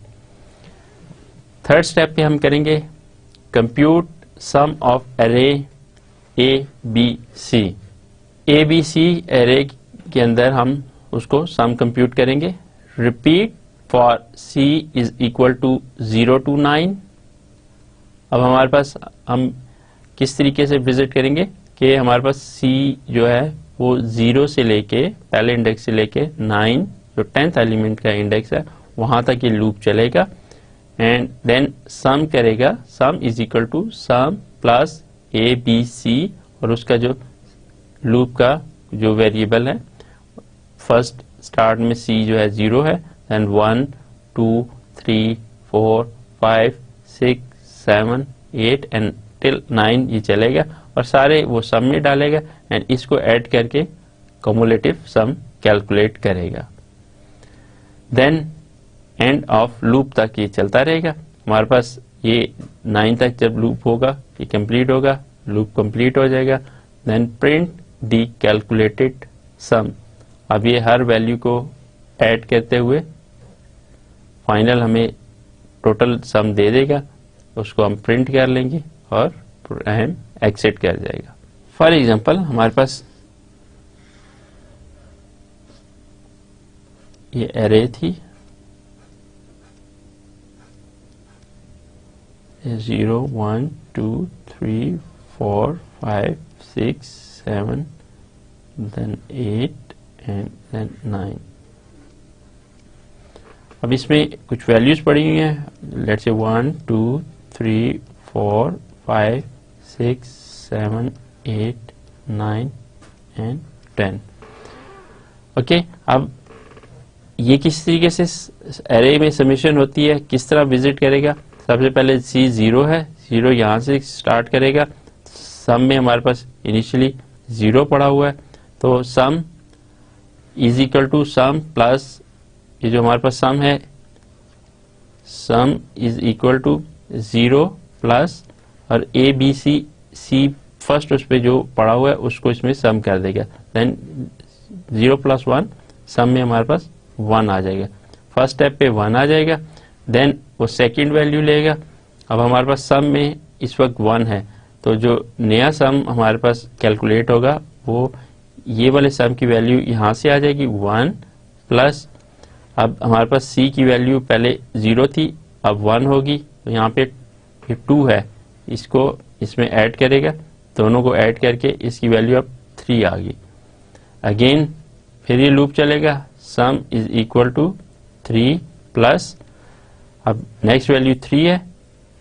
थर्ड स्टेप पे हम करेंगे compute sum of array A B C. A B C array के अंदर हम उसको सम कंप्यूट करेंगे। Repeat for C is equal to 0 to 9। अब हमारे पास हम किस तरीके से विजिट करेंगे कि हमारे पास सी जो है वो 0 से लेके पहले इंडेक्स से लेके 9 जो 10th एलिमेंट का इंडेक्स है वहां तक ये लूप चलेगा, एंड देन सम करेगा। Sum is equal to sum plus A B C, और उसका जो लूप का जो वेरिएबल है, फर्स्ट स्टार्ट में c जो है 0 है, देन 1 2 3 4 5 6 7 8 एंड टिल 9 ये चलेगा और सारे वो सम में डालेगा एंड इसको ऐड करके कम्युलेटिव सम कैलकुलेट करेगा। देन एंड ऑफ लूप तक ये चलता रहेगा। हमारे पास ये 9 तक जब लूप होगा ये कंप्लीट होगा, लूप कंप्लीट हो जाएगा। देन प्रिंट दी कैलकुलेटेड सम, अब ये हर वैल्यू को ऐड करते हुए फाइनल हमें टोटल सम दे देगा, उसको हम प्रिंट कर लेंगे और प्रोग्राम एग्जिट कर जाएगा। फॉर एग्जांपल हमारे पास ये एरे थी 0 1 2 3 4 5 6 7 then 8 and then 9। अब इसमें कुछ वैल्यूज पड़ी हुई हैं, लेट्स से 1 2 3 4 5 6 7 8 9 एंड 10। ओके, अब ये किस तरीके से एरे में समेशन होती है, किस तरह विजिट करेगा। सबसे पहले c 0 है, 0 यहाँ से स्टार्ट करेगा। सम में हमारे पास इनिशियली 0 पड़ा हुआ है, तो sum is equal to sum plus ये जो हमारे पास सम है, sum is equal to 0 plus और a b c फर्स्ट उस पे जो पड़ा हुआ है उसको इसमें सम कर देगा। देन 0 प्लस 1 सम में हमारे पास 1 आ जाएगा। फर्स्ट स्टेप पे 1 आ जाएगा, देन वो सेकंड वैल्यू लेगा। अब हमारे पास सम में इस वक्त 1 है, तो जो नया सम हमारे पास कैलकुलेट होगा वो ये वाले सम की वैल्यू यहाँ से आ जाएगी 1 प्लस, अब हमारे पास c की वैल्यू पहले 0 थी अब 1 होगी, तो यहाँ पे 2 है, इसको इसमें ऐड करेगा, दोनों को ऐड करके इसकी वैल्यू अब 3 आ गई। अगेन फिर ये लूप चलेगा, sum is equal to 3 plus, अब नेक्स्ट वैल्यू 3 है,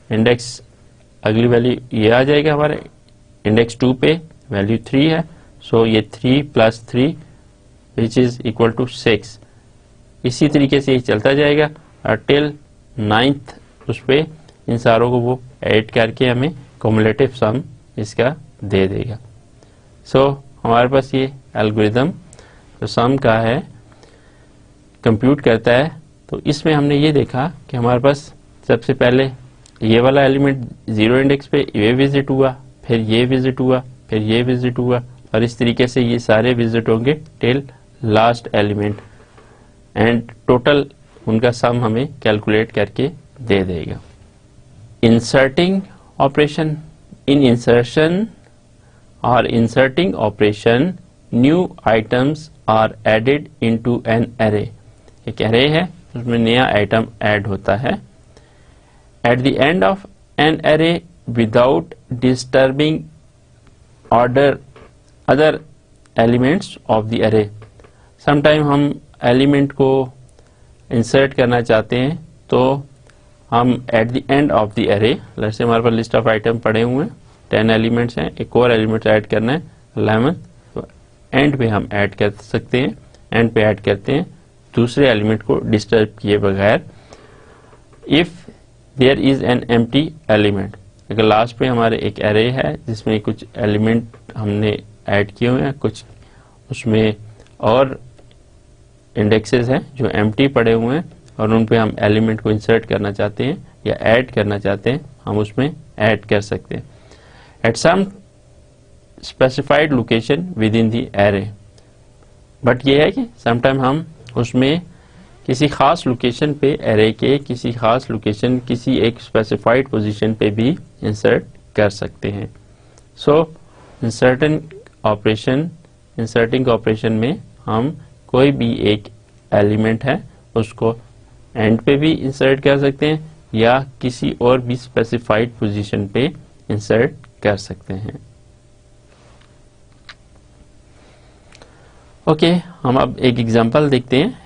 इंडेक्स अगली वैल्यू ये आ जाएगा हमारे इंडेक्स 2 पे वैल्यू 3 है, सो ये 3 plus 3 which is equal to 6। इसी तरीके से ये चलता जाएगा और टिल 9th उस पे इन सारों को वो ऐड करके हमें कम्युलेटिव सम इसका दे देगा। सो हमारे पास ये एल्गोरिदम जो सम का है कंप्यूट करता है, तो इसमें हमने ये देखा कि हमारे पास सबसे पहले ये वाला एलिमेंट 0 इंडेक्स पे ये विजिट हुआ, फिर ये विजिट हुआ, फिर ये विजिट हुआ और इस तरीके से ये सारे विजिट होंगे till last element and total उनका सम हमें कैलकुलेट करके दे देगा। इंसर्टिंग ऑपरेशन, इन इंसर्शन और inserting operation new items are added into an array. एक एरे है उसमें नया आइटम ऐड होता है। At the end of an array without disturbing order other elements of the array. Sometime हम एलिमेंट को इंसर्ट करना चाहते हैं तो हम at the end of the array, जैसे हमारे पास लिस्ट ऑफ आइटम पड़े हुए हैं 10 एलिमेंट्स हैं, एक और एलिमेंट ऐड करना है 11, तो एंड पे हम ऐड कर सकते हैं, एंड पे ऐड करते हैं दूसरे एलिमेंट को डिस्टर्ब किए बगैर। If there is an empty element, अगर लास्ट पे हमारे एक एरे है जिसमें कुछ एलिमेंट हमने ऐड किए हुए हैं, कुछ उसमें और इंडेक्सेस हैं जो एम्प्टी पड़े हुए हैं और उन पे हम एलिमेंट को इंसर्ट करना चाहते हैं या ऐड करना चाहते हैं, हम उसमें ऐड कर सकते हैं at some specified location within the array. But ये है कि समटाइम हम उसमें किसी खास लोकेशन पे, एरे के किसी खास लोकेशन, किसी एक स्पेसिफाइड पोजीशन पे भी इंसर्ट कर सकते हैं। सो इंसर्टिंग ऑपरेशन में हम कोई भी एक एलिमेंट है उसको एंड पे भी इंसर्ट कर सकते हैं या किसी और भी स्पेसिफाइड पोजीशन पे इंसर्ट कर सकते हैं। ओके, हम अब एक एग्जांपल देखते हैं।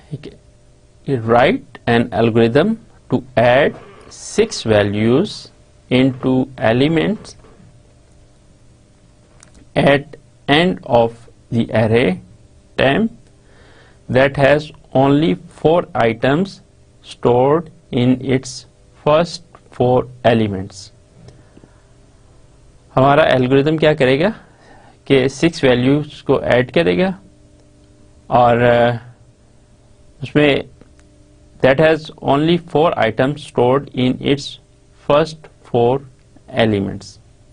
Write an algorithm to add 6 values into elements at end of the array temp that has only 4 items stored in its first 4 elements. हमारा एल्गोरिथम क्या करेगा कि 6 वैल्यूज को ऐड करेगा और उसमें that has only 4 items stored in its first 4 elements.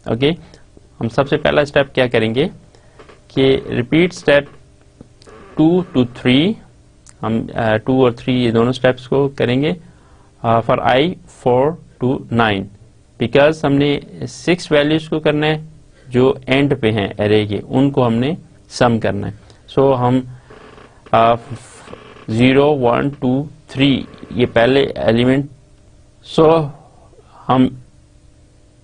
Okay, हम सबसे पहला स्टेप क्या करेंगे कि रिपीट स्टेप 2 to 3, हम 2 और 3 ये दोनों स्टेप्स को करेंगे फॉर i 4 to 9, बिकॉज हमने 6 वैल्यूज को करना है जो एंड पे हैं एरे के, उनको हमने सम करना है. सो हम 0 1 2 3 ये पहले एलिमेंट, सो हम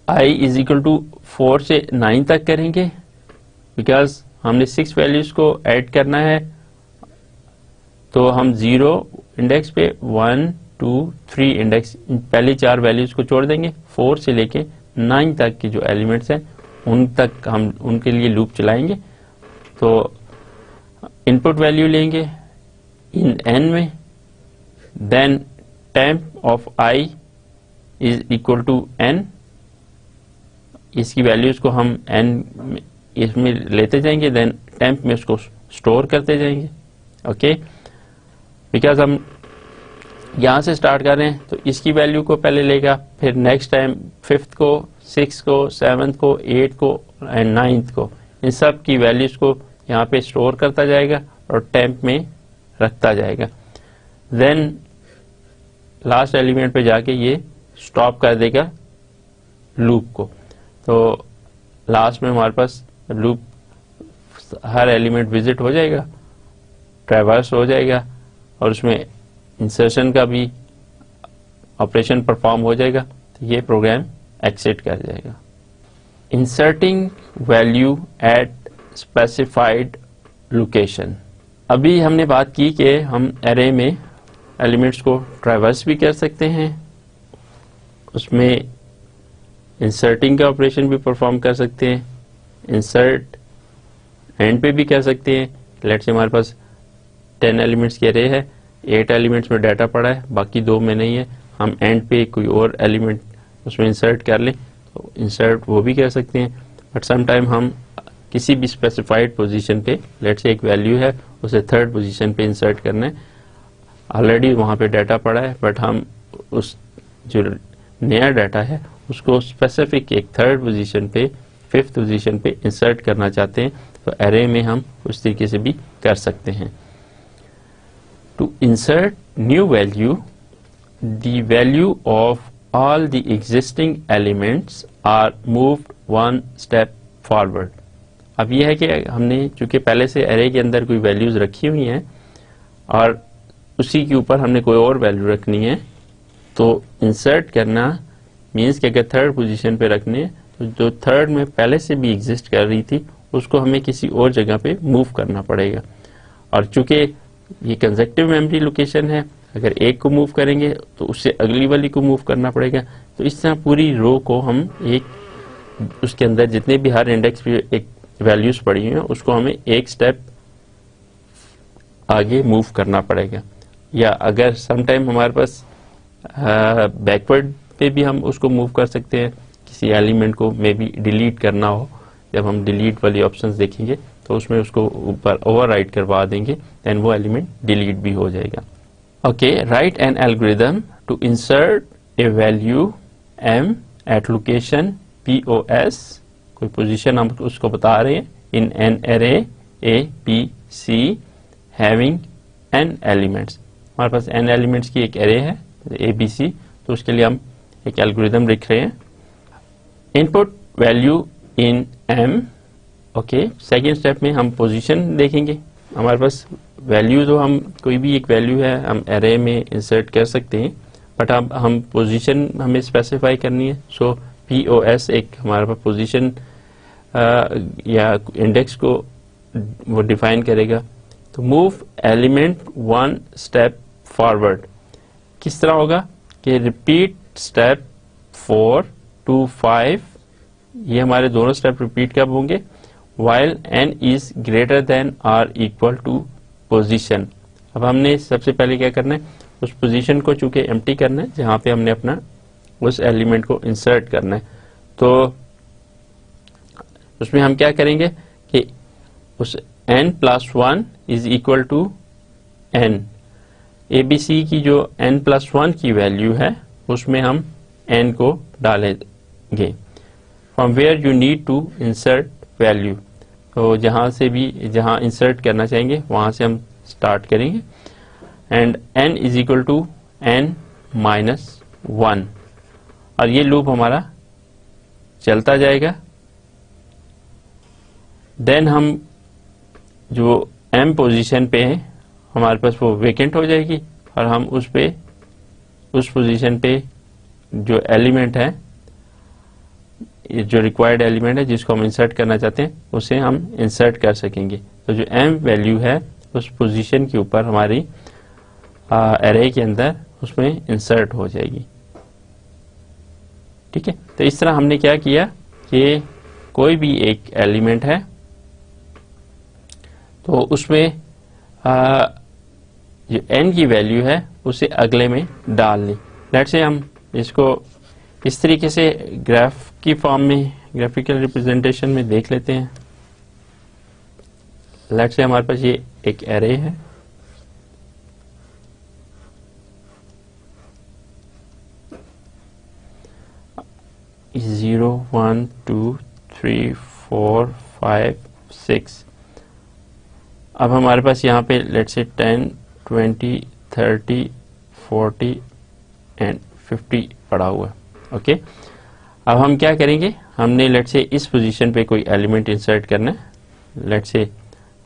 i इज इक्वल टू 4 से 9 तक करेंगे बिकॉज हमने 6 वैल्यूज को ऐड करना है. तो हम 0 इंडेक्स पे 1 2 3 इंडेक्स पहली 4 वैल्यूज को छोड़ देंगे. 4 से लेके 9 तक के जो एलिमेंट्स हैं उन तक हम उनके लिए लूप चलाएंगे. तो इनपुट वैल्यू लेंगे इन n में, then temp of i is equal to n. इसकी वैल्यूज को हम n इसमें लेते जाएंगे, देन temp में उसको स्टोर करते जाएंगे. ओके, बिकॉज हम यहां से स्टार्ट कर रहे हैं तो इसकी वैल्यू को पहले लेगा, फिर नेक्स्ट टाइम 5th को, 6th को, 7th को, 8th को एंड 9th को, इन सब की वैल्यूज को यहाँ पे स्टोर करता जाएगा और temp में रखता जाएगा. देन लास्ट एलिमेंट पे जाके ये स्टॉप कर देगा लूप को. तो लास्ट में हमारे पास लूप हर एलिमेंट विजिट हो जाएगा, ट्रैवर्स हो जाएगा और उसमें इंसर्शन का भी ऑपरेशन परफॉर्म हो जाएगा. तो ये प्रोग्राम एक्सिट कर जाएगा. Inserting value eight specified location. अभी हमने बात की कि हम एरे में एलिमेंट्स को ट्रैवर्स भी कर सकते हैं, उसमें इंसर्टिंग का ऑपरेशन भी परफॉर्म कर सकते हैं, इंसर्ट एंड पे भी कर सकते हैं. लेट्स से हमारे पास 10 एलिमेंट्स की एरे है, 8 एलिमेंट्स में डाटा पड़ा है, बाकी 2 में नहीं है. हम एंड पे कोई और एलिमेंट उसमें इंसर्ट कर लें तो इंसर्ट वो भी कर सकते हैं. बट सम टाइम हम किसी भी स्पेसिफाइड पोजीशन पे, लेट्स से एक वैल्यू है उसे 3rd पोजीशन पे इंसर्ट करना है, ऑलरेडी वहाँ पे डाटा पड़ा है, बट हम उस जो नया डाटा है उसको स्पेसिफिक एक 3rd पोजीशन पे, 5th पोजीशन पे इंसर्ट करना चाहते हैं. तो एरे में हम उस तरीके से भी कर सकते हैं. To insert new value, the value of all the existing elements are moved 1 step forward. अब यह है कि हमने चूंकि पहले से एरे के अंदर कोई वैल्यूज रखी हुई हैं और उसी के ऊपर हमने कोई और वैल्यू रखनी है, तो इंसर्ट करना मीन्स कि अगर 3rd पोजीशन पे रखने तो जो 3rd में पहले से भी एग्जिस्ट कर रही थी उसको हमें किसी और जगह पे मूव करना पड़ेगा. और चूंकि ये कंसेक्टिव मेमोरी लोकेशन है, अगर एक को मूव करेंगे तो उससे अगली वाली को मूव करना पड़ेगा. तो इस तरह पूरी रो को हम एक उसके अंदर जितने भी हर इंडेक्स पे एक वैल्यूज पड़ी हुई हैं उसको हमें एक स्टेप आगे मूव करना पड़ेगा. या अगर समटाइम हमारे पास बैकवर्ड पे भी हम उसको मूव कर सकते हैं, किसी एलिमेंट को मे बी डिलीट करना हो, जब हम डिलीट वाली ऑप्शंस देखेंगे तो उसमें उसको ऊपर ओवरराइट करवा देंगे, देन वो एलिमेंट डिलीट भी हो जाएगा. Okay, write an algorithm to insert a value m at location POS, कोई पोजीशन हम उसको बता रहे हैं, in an array ABC having n elements. हमारे पास n एलिमेंट्स की एक एरे है ABC, तो उसके लिए हम एक एल्गोरिथम लिख रहे हैं. Input value in m. Okay, second step में हम पोजीशन देखेंगे. हमारे पास वैल्यू जो हम कोई भी एक वैल्यू है हम एरे में इंसर्ट कर सकते हैं, बट अब हम पोजीशन हमें स्पेसिफाई करनी है. सो POS एक हमारे पास पोजीशन या इंडेक्स को वो डिफाइन करेगा. तो मूव एलिमेंट 1 स्टेप फॉरवर्ड किस तरह होगा कि रिपीट स्टेप 4 to 5, ये हमारे दोनों स्टेप रिपीट कब होंगे, while n is greater than or equal to position। अब हमने सबसे पहले क्या करना है, उस पोजीशन को चूंकि एम्प्टी करना है जहां पे हमने अपना उस एलिमेंट को इंसर्ट करना है। तो उसमें हम क्या करेंगे कि उस n+1 is equal to n, ABC की जो n+1 की वैल्यू है उसमें हम n को डालेंगे। From where you need to insert value, तो जहां इंसर्ट करना चाहेंगे वहां से हम स्टार्ट करेंगे। And n is equal to n-1, और ये लूप हमारा चलता जाएगा। देन हम जो m पोजीशन पे है हमारे पास वो वेकेंट हो जाएगी, और हम उस पोजीशन पे जो एलिमेंट है, जो रिक्वायर्ड एलिमेंट है जिसको हम इंसर्ट करना चाहते हैं उसे हम इंसर्ट कर सकेंगे। तो जो m वैल्यू है उस पोजीशन के ऊपर हमारी एरे के अंदर उसमें इंसर्ट हो जाएगी। ठीक है, तो इस तरह हमने क्या किया कि कोई भी एक एलिमेंट है तो उसमें जो n की वैल्यू है उसे अगले में डाल ली। लेट्स से हम इसको इस तरीके से ग्राफ की फॉर्म में, ग्राफिकल रिप्रेजेंटेशन में देख लेते हैं। लेट्स से हमारे पास ये एक एरे है, जीरो 1 2 3 4 5 6। अब हमारे पास यहाँ पे लेट्स से 10 20 30 40 एंड 50 पड़ा हुआ है। ओके, अब हम क्या करेंगे, हमने लेट्स से इस पोजीशन पे कोई एलिमेंट इंसर्ट करना है। लेट्स से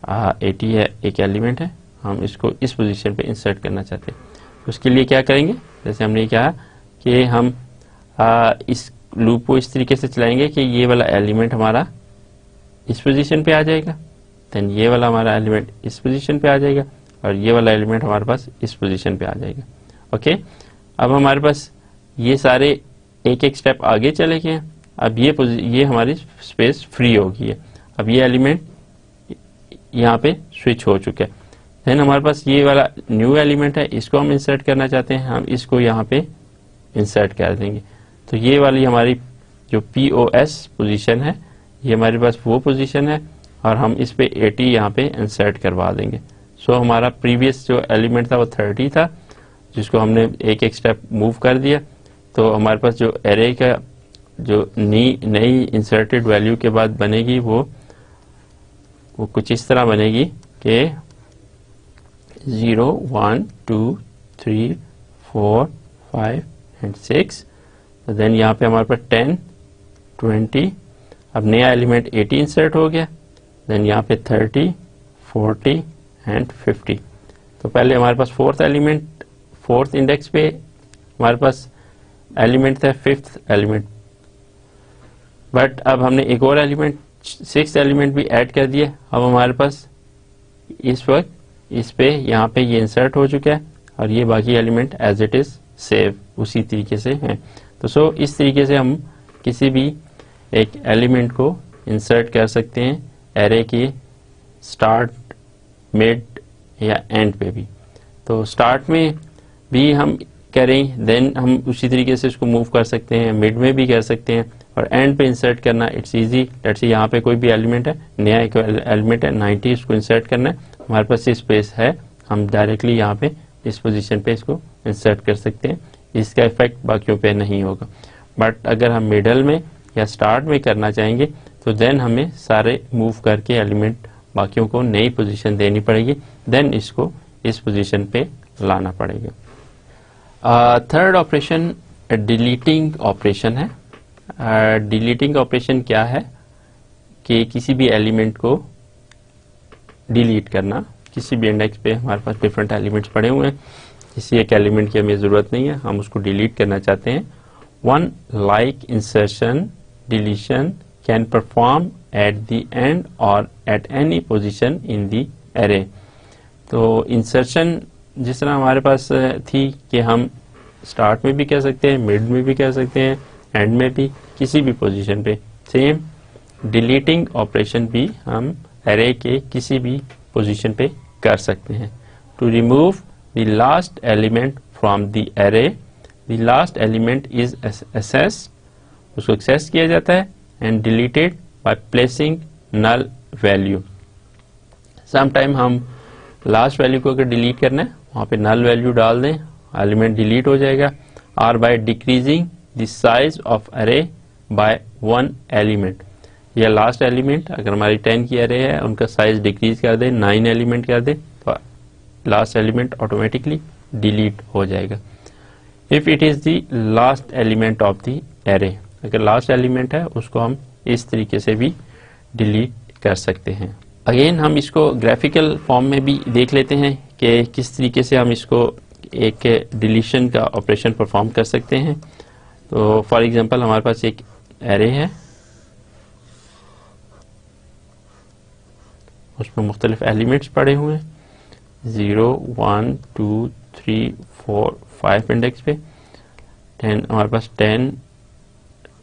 80 है, एक एलिमेंट है, हम इसको इस पोजीशन पे इंसर्ट करना चाहते हैं। उसके लिए क्या करेंगे, जैसे हमने कहा कि हम इस लूप को इस तरीके से चलाएंगे कि ये वाला एलिमेंट हमारा इस पोजीशन पे आ जाएगा, देन ये वाला हमारा एलिमेंट इस पोजीशन पे आ जाएगा, और ये वाला एलिमेंट हमारे पास इस पोजीशन पे आ जाएगा। ओके, अब हमारे पास ये सारे एक एक स्टेप आगे चले गए हैं। अब ये हमारी स्पेस फ्री हो गई है। अब ये एलिमेंट यहाँ पे स्विच हो चुका है। देन हमारे पास ये वाला न्यू एलिमेंट है, इसको हम इंसर्ट करना चाहते हैं, हम इसको यहाँ पे इंसर्ट कर देंगे। तो ये वाली हमारी जो POS पोजीशन है, ये हमारे पास वो पोजीशन है, और हम इस पे 80 यहाँ पे इंसर्ट करवा देंगे। सो हमारा प्रीवियस जो एलिमेंट था वो 30 था, जिसको हमने एक एक स्टेप मूव कर दिया। तो हमारे पास जो एरे का जो नई इंसर्टेड वैल्यू के बाद बनेगी वो कुछ इस तरह बनेगी कि 0 1 2 3 4 5 एंड 6। तो देन यहाँ पे हमारे पास 10 20, अब नया एलिमेंट 80 इंसर्ट हो गया। देन यहाँ पे 30 40 एंड 50। तो पहले हमारे पास फोर्थ इंडेक्स पे हमारे पास एलिमेंट था 5th एलिमेंट, बट अब हमने एक और एलिमेंट 6th एलिमेंट भी ऐड कर दिया। अब हमारे पास इस वक्त इस पे यहाँ पे ये इंसर्ट हो चुका है, और ये बाकी element as it is save उसी तरीके से हैं। तो इस तरीके से हम किसी भी एक एलिमेंट को इंसर्ट कर सकते हैं एरे के स्टार्ट, मिड या एंड पे भी। तो स्टार्ट में भी हम करें, देन हम उसी तरीके से इसको मूव कर सकते हैं, मिड में भी कर सकते हैं, और एंड पे इंसर्ट करना इट्स इजी। लेट्स से यहाँ पे कोई भी एलिमेंट है, नया एक एलिमेंट है 90, इसको इंसर्ट करना है, हमारे पास ये स्पेस है, हम डायरेक्टली यहाँ पे इस पोजीशन पे इसको इंसर्ट कर सकते हैं। इसका इफेक्ट बाकियों पे नहीं होगा। बट अगर हम मिडल में या स्टार्ट में करना चाहेंगे तो देन हमें सारे मूव करके एलिमेंट बाकियों को नई पोजीशन देनी पड़ेगी, देन इसको इस पोजीशन पे लाना पड़ेगा। थर्ड ऑपरेशन डिलीटिंग ऑपरेशन है। डिलीटिंग ऑपरेशन क्या है कि किसी भी एलिमेंट को डिलीट करना। किसी भी इंडेक्स पे हमारे पास डिफरेंट एलिमेंट्स पड़े हुए हैं, किसी एक एलिमेंट की हमें ज़रूरत नहीं है, हम उसको डिलीट करना चाहते हैं। One like insertion deletion can perform at the end और at any position in the array. तो इंसर्शन जिस तरह हमारे पास थी कि हम स्टार्ट में भी कह सकते हैं, मिड में भी कह सकते हैं, एंड में भी, किसी भी पोजीशन पे सेम डिलीटिंग ऑपरेशन भी हम एरे के किसी भी पोजीशन पे कर सकते हैं। To remove the last element from the array, the last element is access, उसको एक्सेस किया जाता है, and deleted by placing null value. Sometime हम लास्ट वैल्यू को अगर डिलीट करना है वहां पे नल वैल्यू डाल दें, एलिमेंट डिलीट हो जाएगा। और by decreasing the size of अरे बाय 1 एलिमेंट, या लास्ट एलिमेंट अगर हमारी 10 की अरे है उनका साइज डिक्रीज कर दें, 9 एलिमेंट कर दें, तो लास्ट एलिमेंट ऑटोमेटिकली डिलीट हो जाएगा। If it is the last element of the array, अगर लास्ट एलिमेंट है उसको हम इस तरीके से भी डिलीट कर सकते हैं। अगेन हम इसको ग्राफिकल फॉर्म में भी देख लेते हैं कि किस तरीके से हम इसको एक डिलीशन का ऑपरेशन परफॉर्म कर सकते हैं। तो फॉर एग्जांपल हमारे पास एक एरे है, उसमें मुख्तलिफ एलिमेंट्स पड़े हुए हैं, 0 1 2 3 4 5 इंडेक्स पे। 10 हमारे पास 10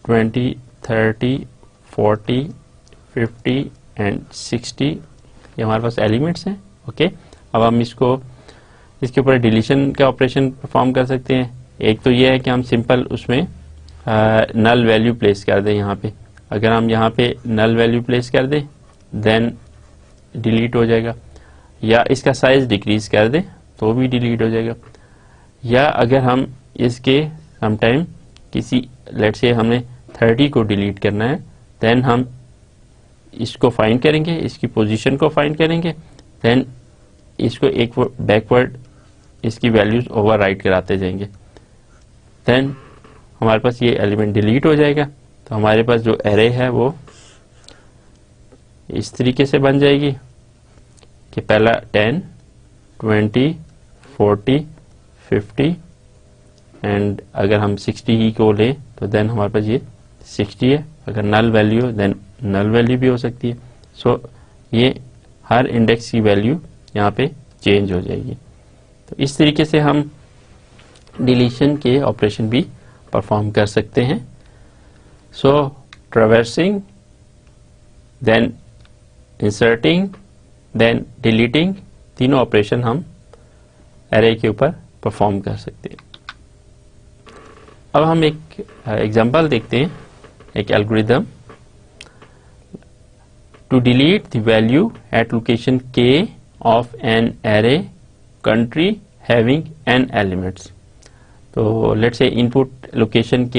20 30 40 50 एंड 60 ये हमारे पास एलिमेंट्स हैं। ओके, अब हम इसके ऊपर डिलीशन का ऑपरेशन परफॉर्म कर सकते हैं। एक तो ये है कि हम सिंपल उसमें नल वैल्यू प्लेस कर दें। यहाँ पे अगर हम यहाँ पे नल वैल्यू प्लेस कर दें देन डिलीट हो जाएगा, या इसका साइज डिक्रीज कर दें तो भी डिलीट हो जाएगा। या अगर हम इसके समटाइम किसी लेट्स से हमने 30 को डिलीट करना है, देन हम इसको फाइंड करेंगे, इसकी पोजीशन को फाइंड करेंगे, देन इसको एक बैकवर्ड इसकी वैल्यूज ओवरराइट कराते जाएंगे, देन हमारे पास ये एलिमेंट डिलीट हो जाएगा। तो हमारे पास जो एरे है वो इस तरीके से बन जाएगी कि पहला 10 20 40 50 एंड अगर हम 60 ही को लें तो देन हमारे पास ये 60 है। अगर नल वैल्यू हो देन नल वैल्यू भी हो सकती है। सो ये हर इंडेक्स की वैल्यू यहाँ पे चेंज हो जाएगी। तो इस तरीके से हम डिलीशन के ऑपरेशन भी परफॉर्म कर सकते हैं। So traversing, then inserting, then deleting, तीनों ऑपरेशन हम एरे के ऊपर परफॉर्म कर सकते हैं। अब हम एक एग्जांपल देखते हैं, एक algorithm. To delete the value at location k of an array country having n elements. तो let's say input location k,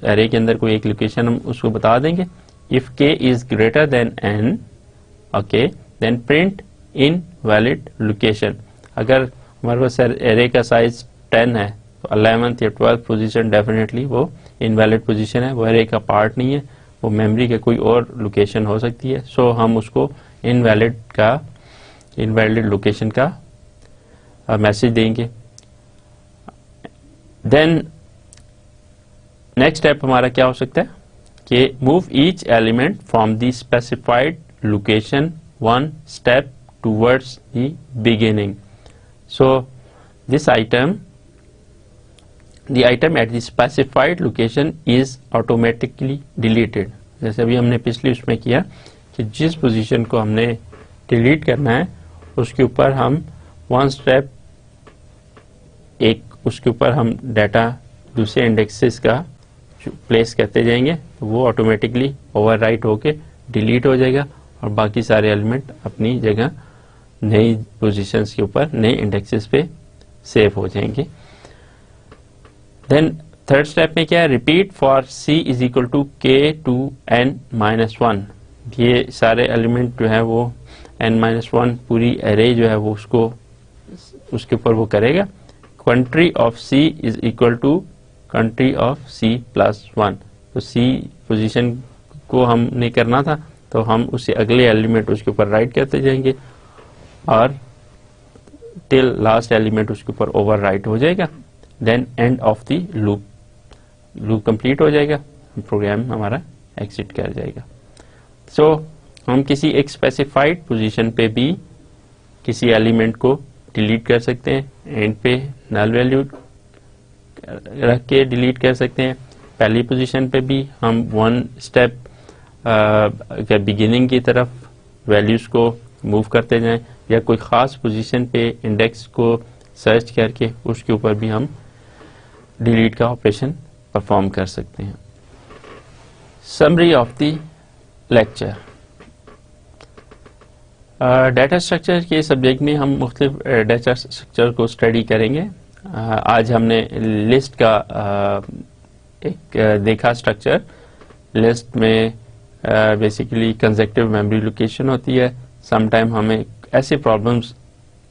array के अंदर कोई एक लोकेशन हम उसको बता देंगे। If k is greater than n, okay, then print invalid location. अगर हमारे पास एरे का साइज 10 है तो 11th या 12th पोजीशन डेफिनेटली वो इनवैलिड पोजीशन है, वो एरे का पार्ट नहीं है, वो मेमोरी के कोई और लोकेशन हो सकती है। सो हम उसको इनवैलिड लोकेशन का मैसेज देंगे। देन नेक्स्ट स्टेप हमारा क्या हो सकता है कि move each element from the specified location 1 step towards the beginning. So this item, the item at the specified location is automatically deleted। जैसे अभी हमने पिछली उसमें किया कि जिस पोजीशन को हमने डिलीट करना है उसके ऊपर हम 1 स्टेप उसके ऊपर हम डाटा दूसरे इंडेक्सेस का प्लेस करते जाएंगे, तो वो ऑटोमेटिकली ओवरराइट होके डिलीट हो जाएगा और बाकी सारे एलिमेंट अपनी जगह नई पोजीशंस के ऊपर नए इंडेक्सेस पे सेव हो जाएंगे। देन थर्ड स्टेप में क्या है, repeat for c is equal to k to n-1। ये सारे एलिमेंट जो है वो n-1 पूरी एरे जो है वो उसके ऊपर वो करेगा। Country of c is equal to country of c plus 1। तो c पोजीशन को हमने करना था तो हम उससे अगले एलिमेंट उसके ऊपर राइट करते जाएंगे और टिल लास्ट एलिमेंट उसके ऊपर ओवर राइट हो जाएगा। Then end of the loop complete हो जाएगा, प्रोग्राम हमारा एग्जिट कर जाएगा। सो हम किसी एक स्पेसिफाइड पोजीशन पे भी किसी एलिमेंट को डिलीट कर सकते हैं, एंड पे नल वैल्यू रख के डिलीट कर सकते हैं। पहली पोजीशन पे भी हम 1 स्टेप अगर बिगिनिंग की तरफ वैल्यूज़ को मूव करते जाएं या कोई ख़ास पोजीशन पे इंडेक्स को सर्च करके उसके ऊपर भी हम डिलीट का ऑपरेशन परफॉर्म कर सकते हैं। Summary of the lecture. Data structure के सब्जेक्ट में हम मुख्तलिफ डाटा स्ट्रक्चर को स्टडी करेंगे। आज हमने लिस्ट का एक देखा स्ट्रक्चर। लिस्ट में बेसिकली कंसेक्टिव मेमोरी लोकेशन होती है। समटाइम हमें ऐसे प्रॉब्लम्स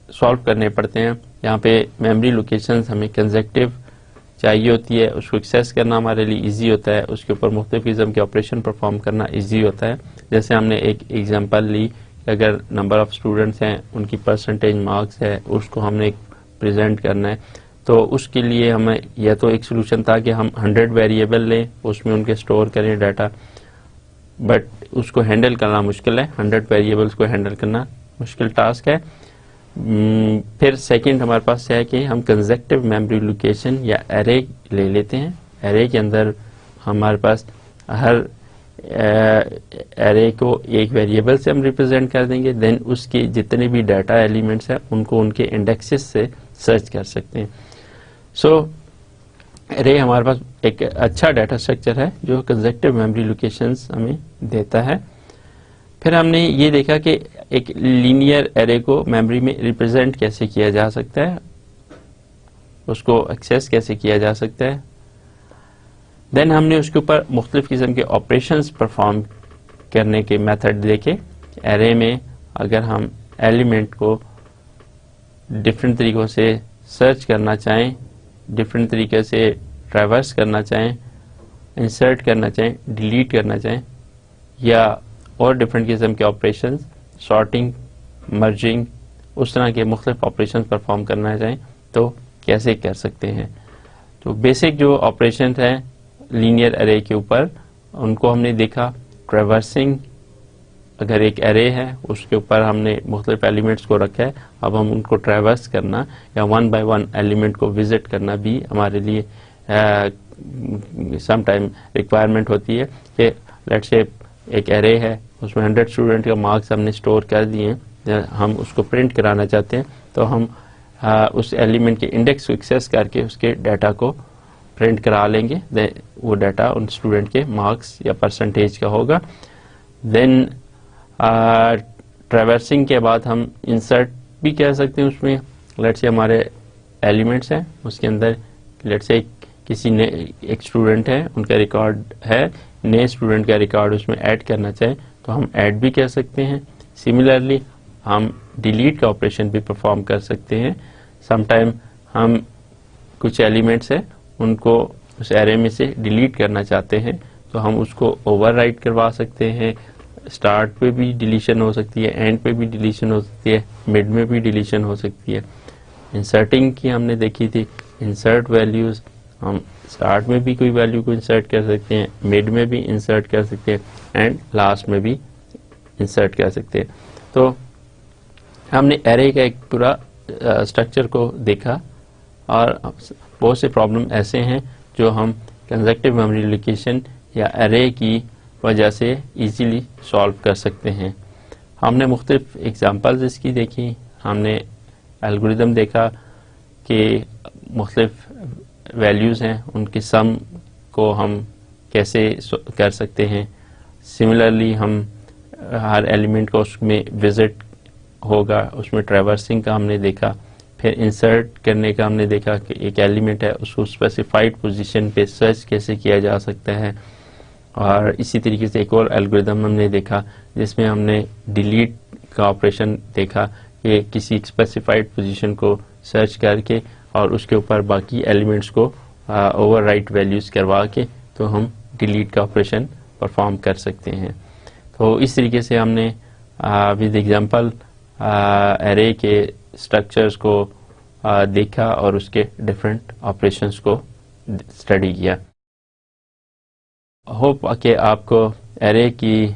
सॉल्व करने पड़ते हैं यहाँ पे मेमोरी लोकेशंस हमें कंसेक्टिव चाहिए होती है, उसको एक्सेस करना हमारे लिए इजी होता है, उसके ऊपर मुख्तलिफ किस्म के ऑपरेशन परफॉर्म करना इजी होता है। जैसे हमने एक एग्जांपल ली, अगर नंबर ऑफ स्टूडेंट्स हैं, उनकी परसेंटेज मार्क्स है, उसको हमने प्रेजेंट करना है, तो उसके लिए हमें यह तो एक सोल्यूशन था कि हम 100 वेरिएबल लें, उसमें उनके स्टोर करें डाटा, बट उसको हैंडल करना मुश्किल है। 100 वेरिएबल्स को हैंडल करना मुश्किल टास्क है। फिर सेकंड हमारे पास है कि हम कंसेक्टिव मेमोरी लोकेशन या एरे ले लेते हैं। एरे के अंदर हमारे पास हर एरे को एक वेरिएबल से हम रिप्रेजेंट कर देंगे, देन उसके जितने भी डाटा एलिमेंट्स हैं उनको उनके इंडेक्सेस से सर्च कर सकते हैं। सो एरे हमारे पास एक अच्छा डाटा स्ट्रक्चर है जो कंसेक्टिव मेमोरी लोकेशंस हमें देता है। फिर हमने ये देखा कि एक लीनियर एरे को मेमोरी में रिप्रेजेंट कैसे किया जा सकता है, उसको एक्सेस कैसे किया जा सकता है। देन हमने उसके ऊपर मुख्तलिफ किस्म के ऑपरेशंस परफॉर्म करने के मेथड देखे। एरे में अगर हम एलिमेंट को डिफरेंट तरीक़ों से सर्च करना चाहें, डिफरेंट तरीके से ट्रैवर्स करना चाहें, इंसर्ट करना चाहें, डिलीट करना चाहें, या और डिफरेंट किस्म के ऑपरेशंस, सॉर्टिंग, मर्जिंग, उस तरह के मुख्तलिफ ऑपरेशन परफॉर्म करना चाहें तो कैसे कर सकते हैं। तो बेसिक जो ऑपरेशन हैं लीनियर एरे के ऊपर उनको हमने देखा। ट्रैवर्सिंग, अगर एक एरे है उसके ऊपर हमने मुख्तलिफ एलिमेंट्स को रखा है, अब हम उनको ट्रैवर्स करना या 1 बाय 1 एलिमेंट को विजिट करना भी हमारे लिए सम टाइम रिक्वायरमेंट होती है कि लेट्स से एक एरे है, उसमें 100 स्टूडेंट का मार्क्स हमने स्टोर कर दिए हैं, हम उसको प्रिंट कराना चाहते हैं तो हम उस एलिमेंट के इंडेक्स को एक्सेस करके उसके डाटा को प्रिंट करा लेंगे। वो डाटा उन स्टूडेंट के मार्क्स या परसेंटेज का होगा। देन ट्रैवर्सिंग के बाद हम इंसर्ट भी कह सकते हैं उसमें। लेट्स से हमारे एलिमेंट्स हैं, उसके अंदर लेट्स से किसी ने एक स्टूडेंट है, उनका रिकॉर्ड है, नए स्टूडेंट का रिकॉर्ड उसमें ऐड करना चाहें तो हम ऐड भी कह सकते हैं। सिमिलरली हम डिलीट का ऑपरेशन भी परफॉर्म कर सकते हैं। समटाइम हम कुछ एलिमेंट्स हैं उनको उस एरे में से डिलीट करना चाहते हैं तो हम उसको ओवरराइट करवा सकते हैं। स्टार्ट पे भी डिलीशन हो सकती है, एंड पे भी डिलीशन हो सकती है, मिड में भी डिलीशन हो सकती है। इंसर्टिंग की हमने देखी थी, इंसर्ट वैल्यूज, हम स्टार्ट में भी कोई वैल्यू को इंसर्ट कर सकते हैं, मिड में भी इंसर्ट कर सकते हैं, एंड लास्ट में भी इंसर्ट कर सकते हैं। तो हमने एरे का एक पूरा स्ट्रक्चर को देखा और बहुत से प्रॉब्लम ऐसे हैं जो हम कंसेक्टिव मेमोरी लोकेशन या एरे की वजह से इजीली सॉल्व कर सकते हैं। हमने मुख्तलिफ एग्जांपल्स इसकी देखी, हमने एल्गोरिदम देखा कि मुख्तलिफ वैल्यूज़ हैं उनकी सम को हम कैसे कर सकते हैं। सिमिलरली हम हर एलिमेंट को उसमें विजिट होगा, उसमें ट्रैवर्सिंग का हमने देखा। फिर इंसर्ट करने का हमने देखा कि एक एलिमेंट है उसको स्पेसिफाइड पोजीशन पे सर्च कैसे किया जा सकता है। और इसी तरीके से एक और एल्गोरिदम हमने देखा जिसमें हमने डिलीट का ऑपरेशन देखा कि किसी स्पेसिफाइड पोजीशन को सर्च करके और उसके ऊपर बाकी एलिमेंट्स को ओवरराइट वैल्यूज करवा के तो हम डिलीट का ऑपरेशन परफॉर्म कर सकते हैं। तो इस तरीके से हमने विद एग्जांपल एरे के स्ट्रक्चर्स को देखा और उसके डिफरेंट ऑपरेशंस को स्टडी किया। होप कि आपको एरे की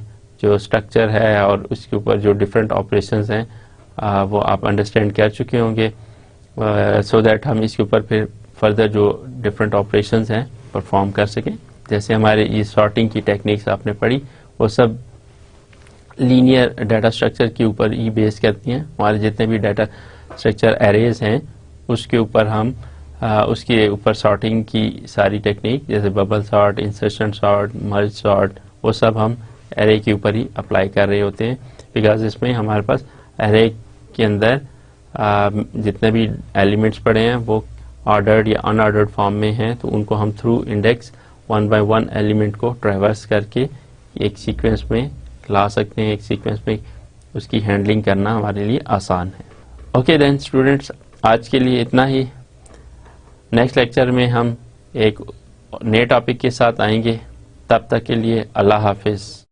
जो स्ट्रक्चर है और उसके ऊपर जो डिफरेंट ऑपरेशंस हैं वो आप अंडरस्टैंड कर चुके होंगे, सो दैट हम इसके ऊपर फिर फर्दर जो डिफरेंट ऑपरेशंस हैं परफॉर्म कर सकें। जैसे हमारे ये सॉर्टिंग की टेक्निक्स आपने पढ़ी, वो सब लीनियर डाटा स्ट्रक्चर के ऊपर ही बेस करती हैं। हमारे जितने भी डाटा स्ट्रक्चर एरेज हैं उसके ऊपर हम उसके ऊपर सॉर्टिंग की सारी टेक्निक जैसे bubble sort, insertion sort, merge sort, वो सब हम एरे के ऊपर ही अप्लाई कर रहे होते हैं, बिकॉज इसमें हमारे पास एरे के अंदर जितने भी एलिमेंट्स पड़े हैं वो ऑर्डर्ड या अनऑर्डर्ड फॉर्म में हैं, तो उनको हम थ्रू इंडेक्स 1 बाय 1 एलिमेंट को ट्रैवर्स करके एक सीक्वेंस में ला सकते हैं। एक सीक्वेंस में उसकी हैंडलिंग करना हमारे लिए आसान है। ओके देन स्टूडेंट्स, आज के लिए इतना ही। नेक्स्ट लेक्चर में हम एक नए टॉपिक के साथ आएंगे। तब तक के लिए अल्लाह हाफिज़।